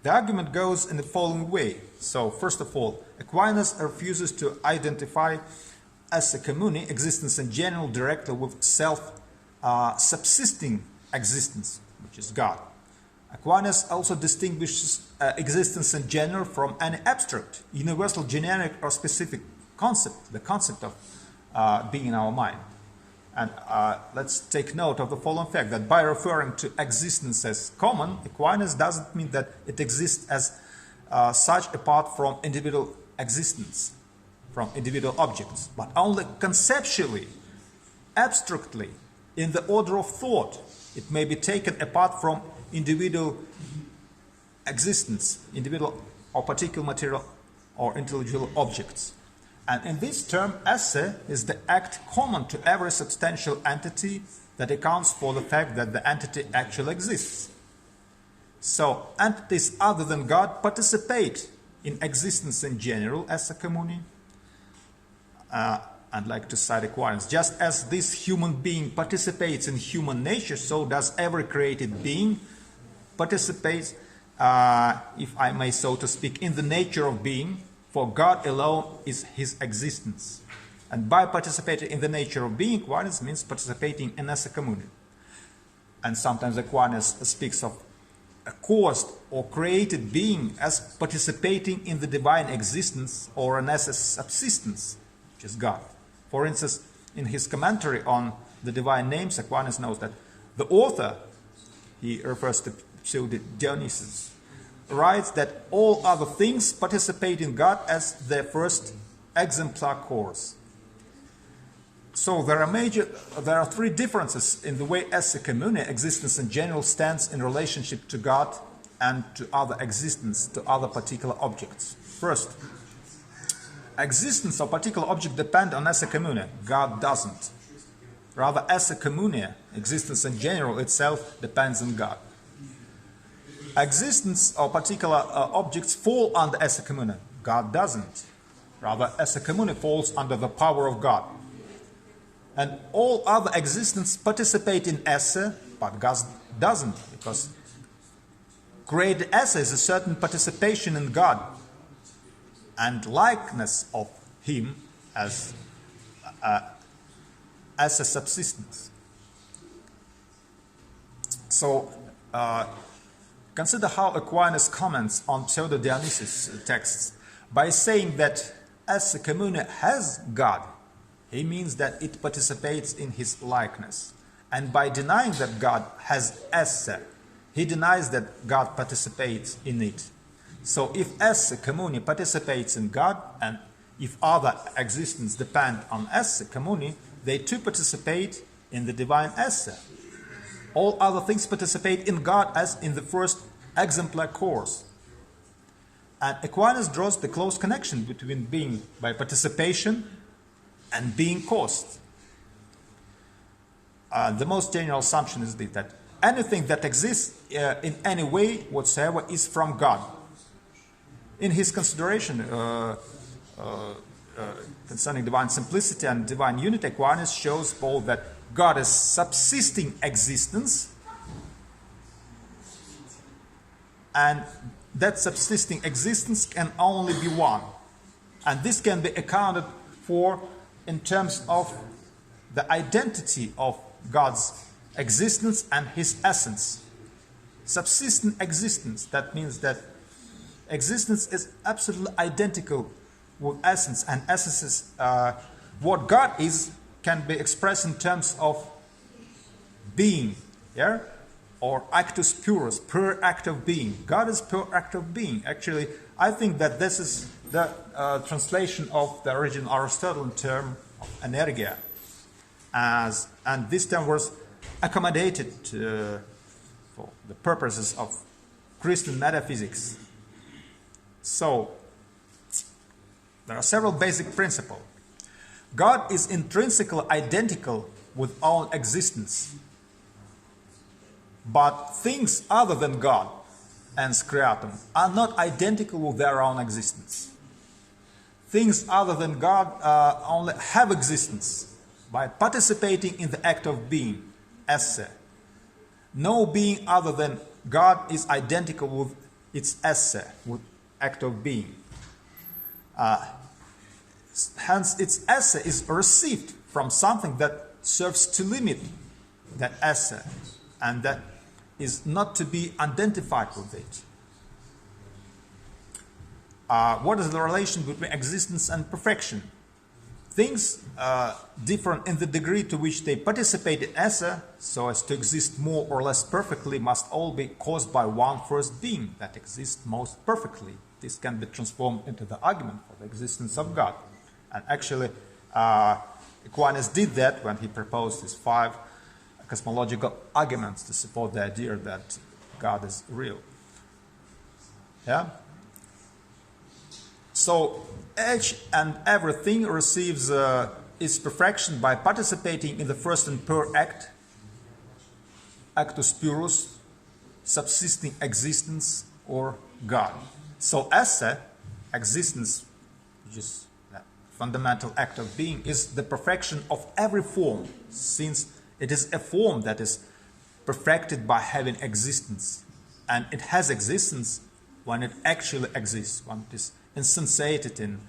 The argument goes in the following way. So first of all, Aquinas refuses to identify esse commune, existence in general, directly with self-subsisting existence, which is God. Aquinas also distinguishes existence in general from any abstract, universal, generic, or specific concept, the concept of being in our mind. And let's take note of the following fact, that by referring to existence as common, Aquinas doesn't mean that it exists as such apart from individual existence, from individual objects, but only conceptually, abstractly, in the order of thought. It may be taken apart from individual existence, individual or particular material or intellectual objects. And in this term, esse is the act common to every substantial entity that accounts for the fact that the entity actually exists. So entities other than God participate in existence in general, esse commune. I'd like to cite Aquinas. Just as this human being participates in human nature, so does every created being participate, if I may so to speak, in the nature of being, for God alone is his existence. And by participating in the nature of being, Aquinas means participating in esse commune. And sometimes Aquinas speaks of a caused or created being as participating in the divine existence or an esse subsistence, which is God. For instance, in his commentary on the divine names, Aquinas knows that the author, he refers to Dionysius, writes that all other things participate in God as their first exemplar cause. So there are three differences in the way esse commune, existence in general, stands in relationship to God and to other existence, to other particular objects. First, existence of particular object depend on esse commune. God doesn't. Rather, esse commune, existence in general itself, depends on God. Existence of particular objects fall under esse commune. God doesn't. Rather, esse commune falls under the power of God. And all other existence participate in esse, but God doesn't, because great esse is a certain participation in God and likeness of him as a subsistence. So consider how Aquinas comments on Pseudo-Dionysius texts. By saying that esse commune has God, he means that it participates in his likeness. And by denying that God has esse, he denies that God participates in it. So if esse commune participates in God, and if other existence depend on esse commune, they too participate in the divine esse. All other things participate in God as in the first exemplar cause. And Aquinas draws the close connection between being by participation and being caused. The most general assumption is that anything that exists in any way whatsoever is from God. In his consideration concerning divine simplicity and divine unity, Aquinas shows both that God is subsisting existence, and that subsisting existence can only be one. And this can be accounted for in terms of the identity of God's existence and his essence. subsistent existence. That means that existence is absolutely identical with essence, and essence is what God is can be expressed in terms of being, yeah, or actus purus, pure act of being. God is pure act of being. Actually, I think that this is the translation of the original Aristotelian term of energia, and this term was accommodated for the purposes of Christian metaphysics. So, there are several basic principles. God is intrinsically identical with all existence. But things other than God, ens creatum, are not identical with their own existence. Things other than God only have existence by participating in the act of being, esse. No being other than God is identical with its esse, with act of being. Hence, its esse is received from something that serves to limit that esse, and that is not to be identified with it. What is the relation between existence and perfection? Things different in the degree to which they participate in esse, so as to exist more or less perfectly, must all be caused by one first being that exists most perfectly. This can be transformed into the argument for the existence of God. And actually, Aquinas did that when he proposed his 5 cosmological arguments to support the idea that God is real. Yeah? So, each and everything receives its perfection by participating in the first and pure act, actus purus, subsisting existence, or God. So, esse, existence, which is the fundamental act of being, is the perfection of every form, since it is a form that is perfected by having existence. And it has existence when it actually exists, when it is instantiated in,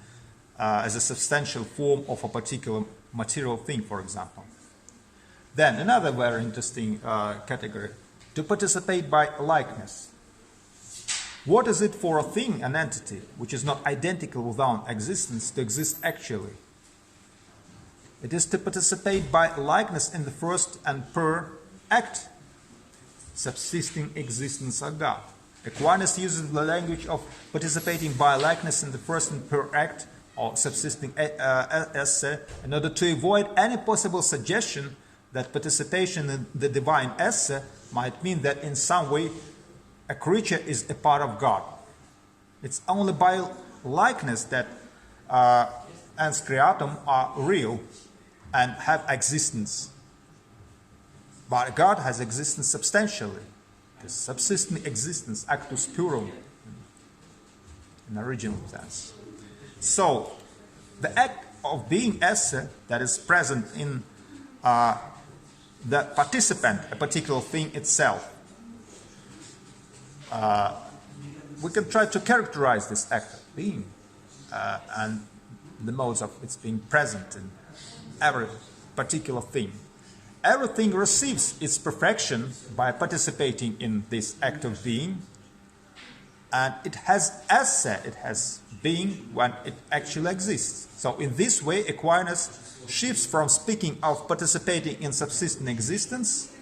as a substantial form of a particular material thing, for example. Then, another very interesting category, to participate by likeness. What is it for a thing, an entity, which is not identical with our existence, to exist actually? It is to participate by likeness in the first and pure act, subsisting existence of God. Aquinas uses the language of participating by likeness in the first and pure act, or subsisting esse, in order to avoid any possible suggestion that participation in the divine esse might mean that in some way a creature is a part of God. It's only by likeness that ens creatum are real and have existence. But God has existence substantially. The subsisting existence, actus purum, in original sense. So, the act of being esse that is present in the participant, a particular thing itself, we can try to characterize this act of being and the modes of its being present in every particular thing. Everything receives its perfection by participating in this act of being, and it has esse, it has being when it actually exists. So in this way, Aquinas shifts from speaking of participating in subsisting existence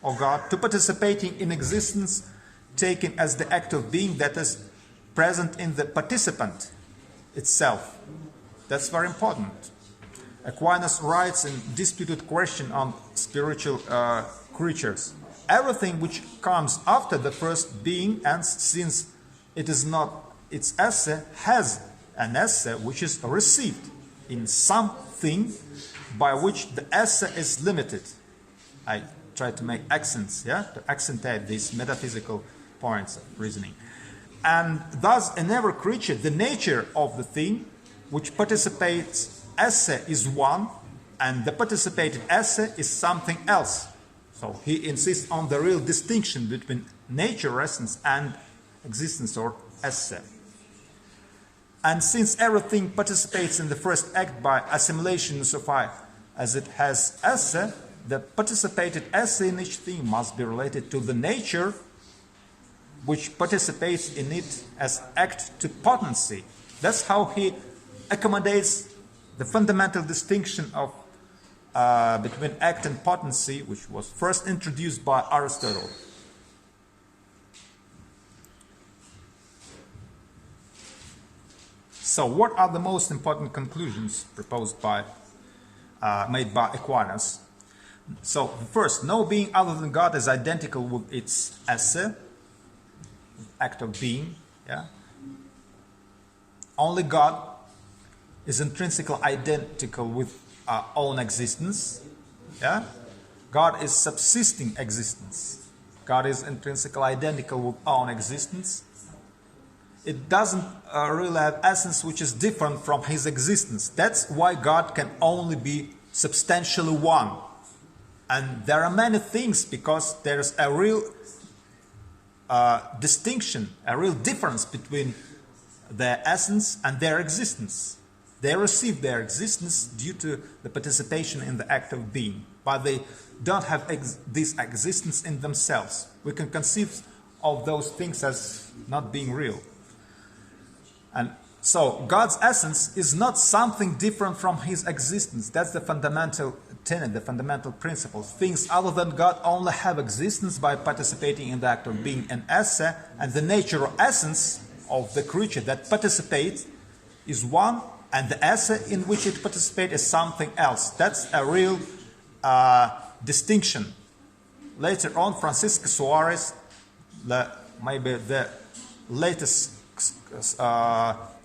of God to participating in existence taken as the act of being that is present in the participant itself. That's very important. Aquinas writes in Disputed Question on Spiritual Creatures. Everything which comes after the first being, and since it is not its esse, has an esse which is received in something by which the esse is limited. I try to make accents, yeah, to accentuate these metaphysical points of reasoning. And thus, in every creature, the nature of the thing which participates esse is one, and the participated esse is something else. So he insists on the real distinction between nature, essence, and existence, or esse. And since everything participates in the first act by assimilation insofar as it has esse, the participated esse in each thing must be related to the nature which participates in it as act to potency. That's how he accommodates the fundamental distinction of between act and potency, which was first introduced by Aristotle. So, what are the most important conclusions proposed by, made by Aquinas? So, first, no being other than God is identical with its esse, act of being. Yeah. Only God is intrinsically identical with our own existence. Yeah. God is subsisting existence. God is intrinsically identical with our own existence. It doesn't really have essence which is different from his existence. That's why God can only be substantially one. And there are many things, because there's a real distinction, a real difference between their essence and their existence. They receive their existence due to the participation in the act of being, but they don't have this existence in themselves. We can conceive of those things as not being real. And so God's essence is not something different from his existence. That's the fundamental tenet, the fundamental principle. Things other than God only have existence by participating in the act of being an esse, and the nature or essence of the creature that participates is one, and the esse in which it participates is something else. That's a real distinction. Later on, Francisco Suarez, maybe the latest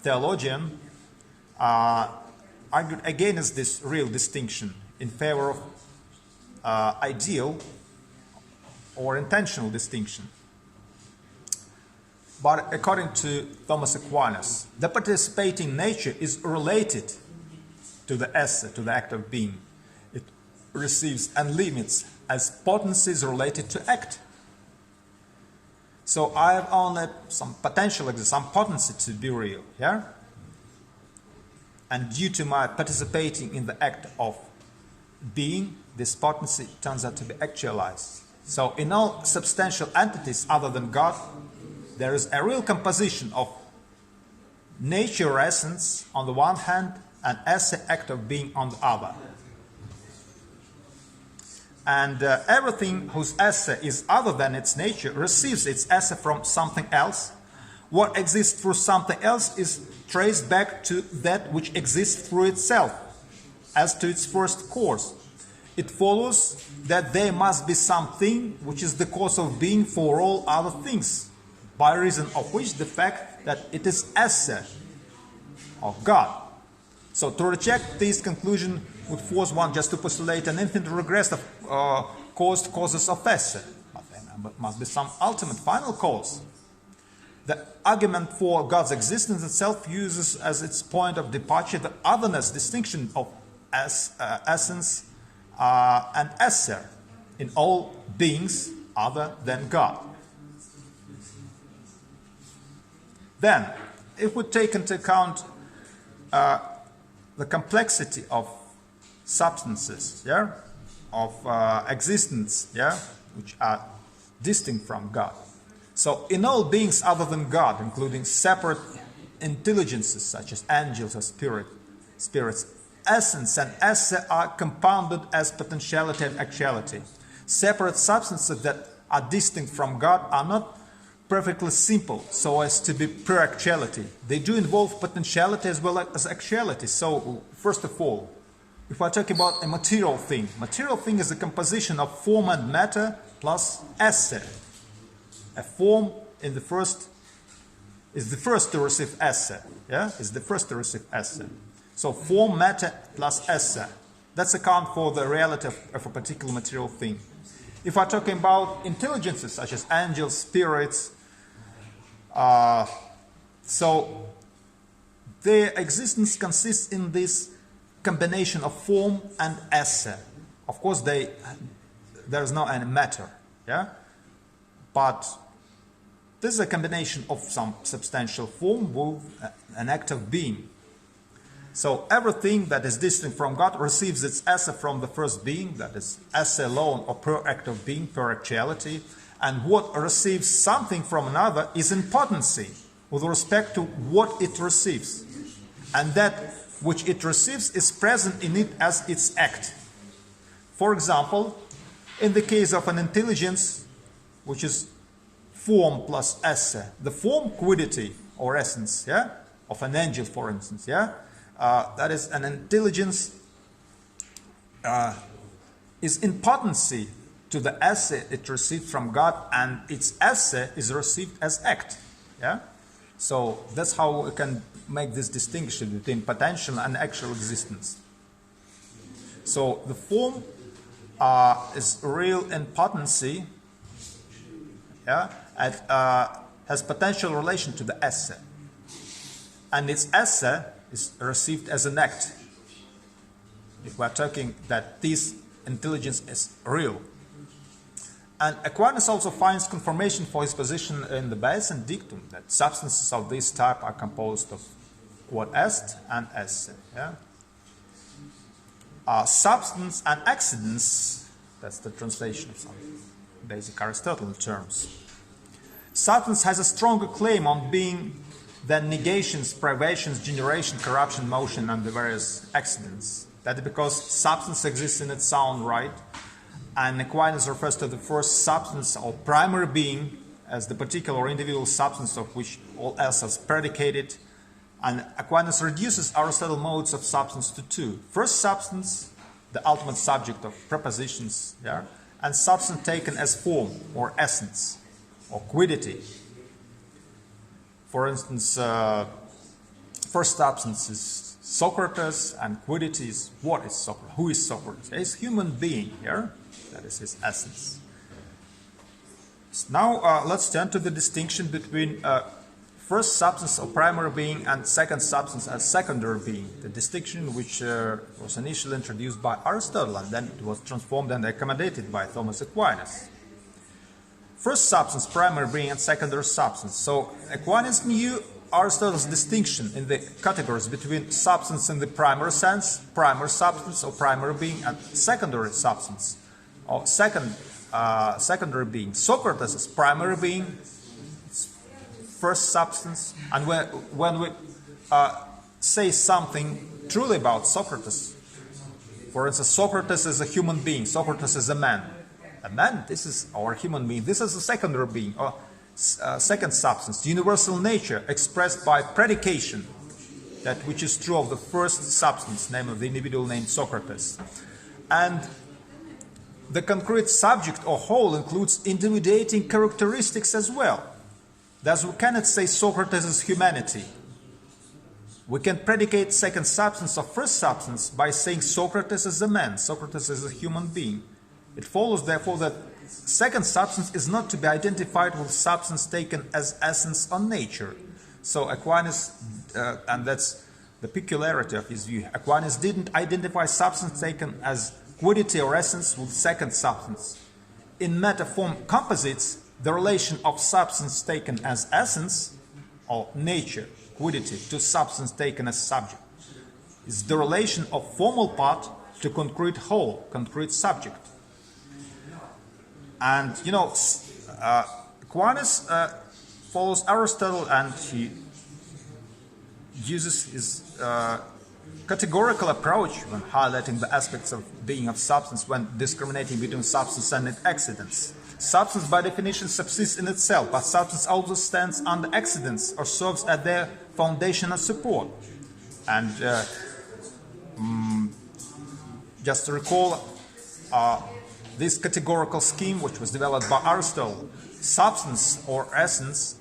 theologian, argued against this real distinction in favor of ideal or intentional distinction. But according to Thomas Aquinas, the participating nature is related to the esse, to the act of being. It receives and limits as potency is related to act. So I have only some potential, some potency to be real, yeah? And due to my participating in the act of being, this potency turns out to be actualized. So in all substantial entities other than God, there is a real composition of nature, essence on the one hand, and esse, act of being on the other. And everything whose esse is other than its nature receives its esse from something else. What exists through something else is traced back to that which exists through itself, as to its first cause. It follows that there must be something which is the cause of being for all other things, by reason of which the fact that it is esse of God. So to reject this conclusion would force one just to postulate an infinite regress of caused causes of esse. But there must be some ultimate final cause. The argument for God's existence itself uses as its point of departure the otherness distinction of essence and esse in all beings other than God. Then, if we take into account the complexity of substances, yeah, of existence, yeah, which are distinct from God. So, in all beings other than God, including separate intelligences such as angels or spirits, essence and esse are compounded as potentiality and actuality. Separate substances that are distinct from God are not perfectly simple so as to be pure actuality. They do involve potentiality as well as actuality. So, first of all, if I talk about a material thing is a composition of form and matter plus esse. A form in the first is the first to receive esse. Yeah, is the first to receive esse. So form, matter plus esse. That's account for the reality of a particular material thing. If I'm talking about intelligences such as angels, spirits, so their existence consists in this combination of form and esse. Of course, there is no any matter, yeah, but this is a combination of some substantial form with an act of being. So everything that is distinct from God receives its esse from the first being, that is esse alone or per act of being, per actuality, And what receives something from another is in potency with respect to what it receives. And that which it receives is present in it as its act. For example, in the case of an intelligence, which is form plus esse, the form quiddity or essence, yeah, of an angel, for instance, yeah, that is an intelligence is in potency to the esse it received from God, and its esse is received as act, yeah. So that's how we can make this distinction between potential and actual existence. So the form is real in potency, yeah, and has potential relation to the esse, and its esse is received as an act. If we're talking that this intelligence is real. And Aquinas also finds confirmation for his position in the Bayesian dictum that substances of this type are composed of quod est and esse. Yeah? Substance and accidents, that's the translation of some basic Aristotelian terms. Substance has a stronger claim on being than negations, privations, generation, corruption, motion, and the various accidents. That is because substance exists in its own right, and Aquinas refers to the first substance or primary being as the particular or individual substance of which all else is predicated. And Aquinas reduces Aristotle's modes of substance to two. First substance, the ultimate subject of propositions, yeah? And substance taken as form or essence or quiddity. For instance, first substance is Socrates, and quiddity is what is Socrates? Who is Socrates? He is a human being here. That is his essence. Now let's turn to the distinction between first substance or primary being and second substance as secondary being. The distinction which was initially introduced by Aristotle and then it was transformed and accommodated by Thomas Aquinas. First substance, primary being, and secondary substance. So Aquinas knew Aristotle's distinction in the categories between substance in the primary sense, primary substance or primary being, and secondary substance or secondary being. Socrates is primary being, first substance, and when we say something truly about Socrates, for instance, Socrates is a human being, Socrates is a man. A man, this is our human being, this is a secondary being, or second substance, universal nature expressed by predication, that which is true of the first substance, namely the individual named Socrates. And the concrete subject or whole includes individuating characteristics as well. Thus we cannot say Socrates is humanity. We can predicate second substance or first substance by saying Socrates is a man, Socrates is a human being. It follows therefore that second substance is not to be identified with substance taken as essence or nature. So Aquinas, and that's the peculiarity of his view, Aquinas didn't identify substance taken as quiddity or essence with second substance. In metaform composites, the relation of substance taken as essence or nature, quiddity, to substance taken as subject is the relation of formal part to concrete whole, concrete subject. And you know, Aquinas follows Aristotle, and he uses his categorical approach when highlighting the aspects of being of substance, when discriminating between substance and its accidents. Substance by definition subsists in itself, but substance also stands under accidents or serves as their foundation and support. And just to recall this categorical scheme which was developed by Aristotle, substance or essence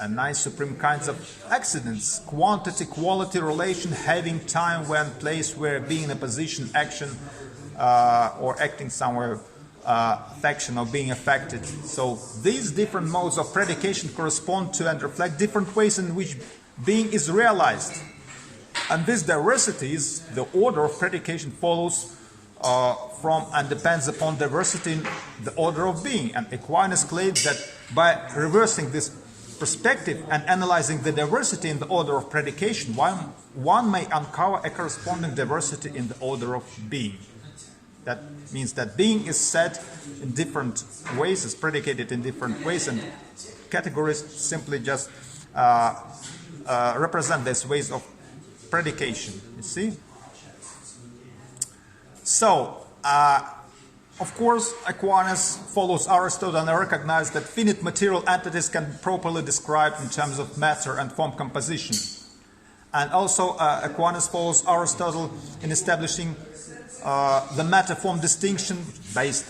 and 9 supreme kinds of accidents: quantity, quality, relation, having, time, when, place, where, being in a position, action, or acting somewhere, affection, or being affected. So these different modes of predication correspond to and reflect different ways in which being is realized. And this diversity is the order of predication follows from and depends upon diversity in the order of being. And Aquinas claims that by reversing this perspective and analyzing the diversity in the order of predication, one may uncover a corresponding diversity in the order of being. That means that being is said in different ways, is predicated in different ways, and categories simply just represent these ways of predication, you see? So, of course, Aquinas follows Aristotle and recognizes that finite material entities can be properly described in terms of matter and form composition. And also, Aquinas follows Aristotle in establishing the matter-form distinction based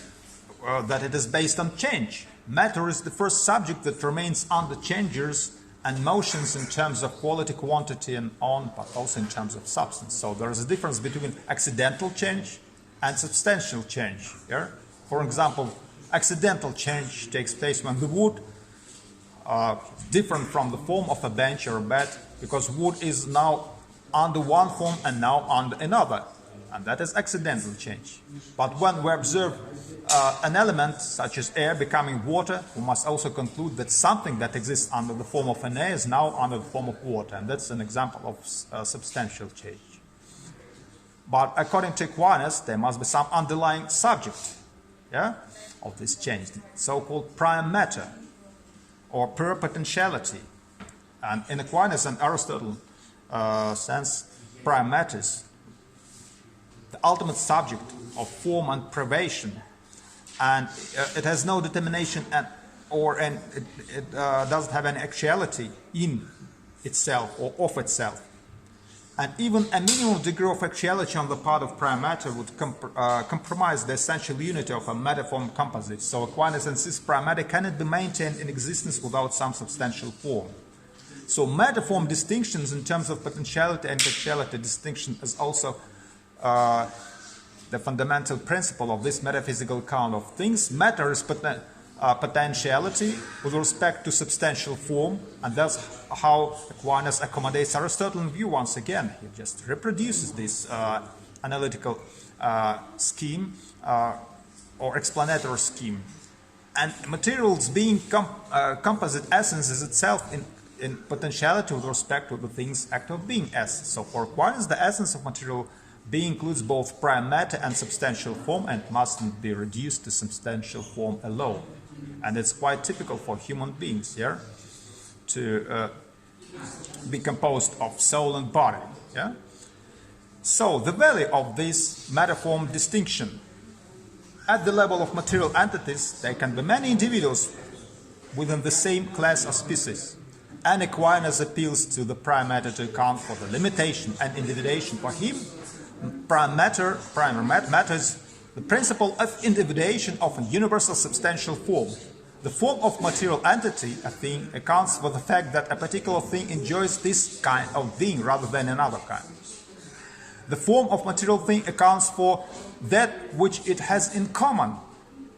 that it is based on change. Matter is the first subject that remains under changes and motions in terms of quality, quantity, and on, but also in terms of substance. So there is a difference between accidental change and substantial change. Yeah? For example, accidental change takes place when the wood different from the form of a bench or a bed, because wood is now under one form and now under another, and that is accidental change. But when we observe an element such as air becoming water, we must also conclude that something that exists under the form of an air is now under the form of water, and that's an example of substantial change. But according to Aquinas, there must be some underlying subject, yeah, of this change, so-called prime matter or pure potentiality. And in Aquinas and Aristotle sense, prime matter is the ultimate subject of form and privation, and it has no determination it doesn't have any actuality in itself or of itself. And even a minimum degree of actuality on the part of prime matter would compromise the essential unity of a matter-form composite. So Aquinas insists prime matter cannot be maintained in existence without some substantial form. So matter-form distinctions in terms of potentiality and actuality distinction is also the fundamental principle of this metaphysical account of things. Matter is potentiality with respect to substantial form, and that's how Aquinas accommodates Aristotelian view once again. He just reproduces this analytical scheme or explanatory scheme. And materials being composite essence is itself in potentiality with respect to the thing's act of being essence. So for Aquinas, the essence of material being includes both prime matter and substantial form, and mustn't be reduced to substantial form alone. And it's quite typical for human beings, yeah, to be composed of soul and body. Yeah. So the value of this matter-form distinction: at the level of material entities, there can be many individuals within the same class or species. And Aquinas appeals to the prime matter to account for the limitation and individuation. For him, prime matter is the principle of individuation of a universal substantial form. The form of material entity, a thing, accounts for the fact that a particular thing enjoys this kind of being rather than another kind. The form of material thing accounts for that which it has in common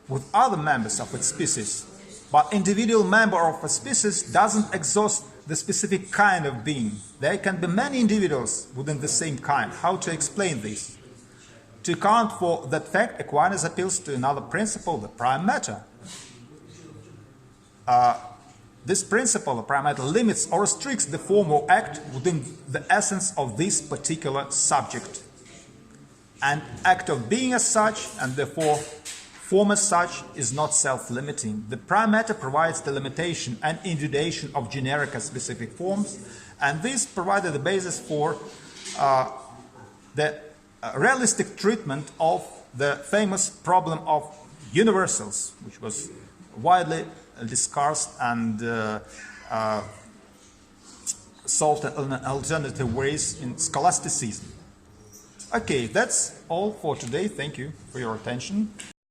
with other members of its species. But individual member of a species doesn't exhaust the specific kind of being. There can be many individuals within the same kind. How to explain this? To account for that fact, Aquinas appeals to another principle, the prime matter. This principle, the prime matter, limits or restricts the form or act within the essence of this particular subject. And act of being as such, and therefore form as such, is not self-limiting. The prime matter provides the limitation and individuation of generic and specific forms, and this provided the basis for the realistic treatment of the famous problem of universals, which was widely discussed and solved in alternative ways in scholasticism. Okay, that's all for today. Thank you for your attention.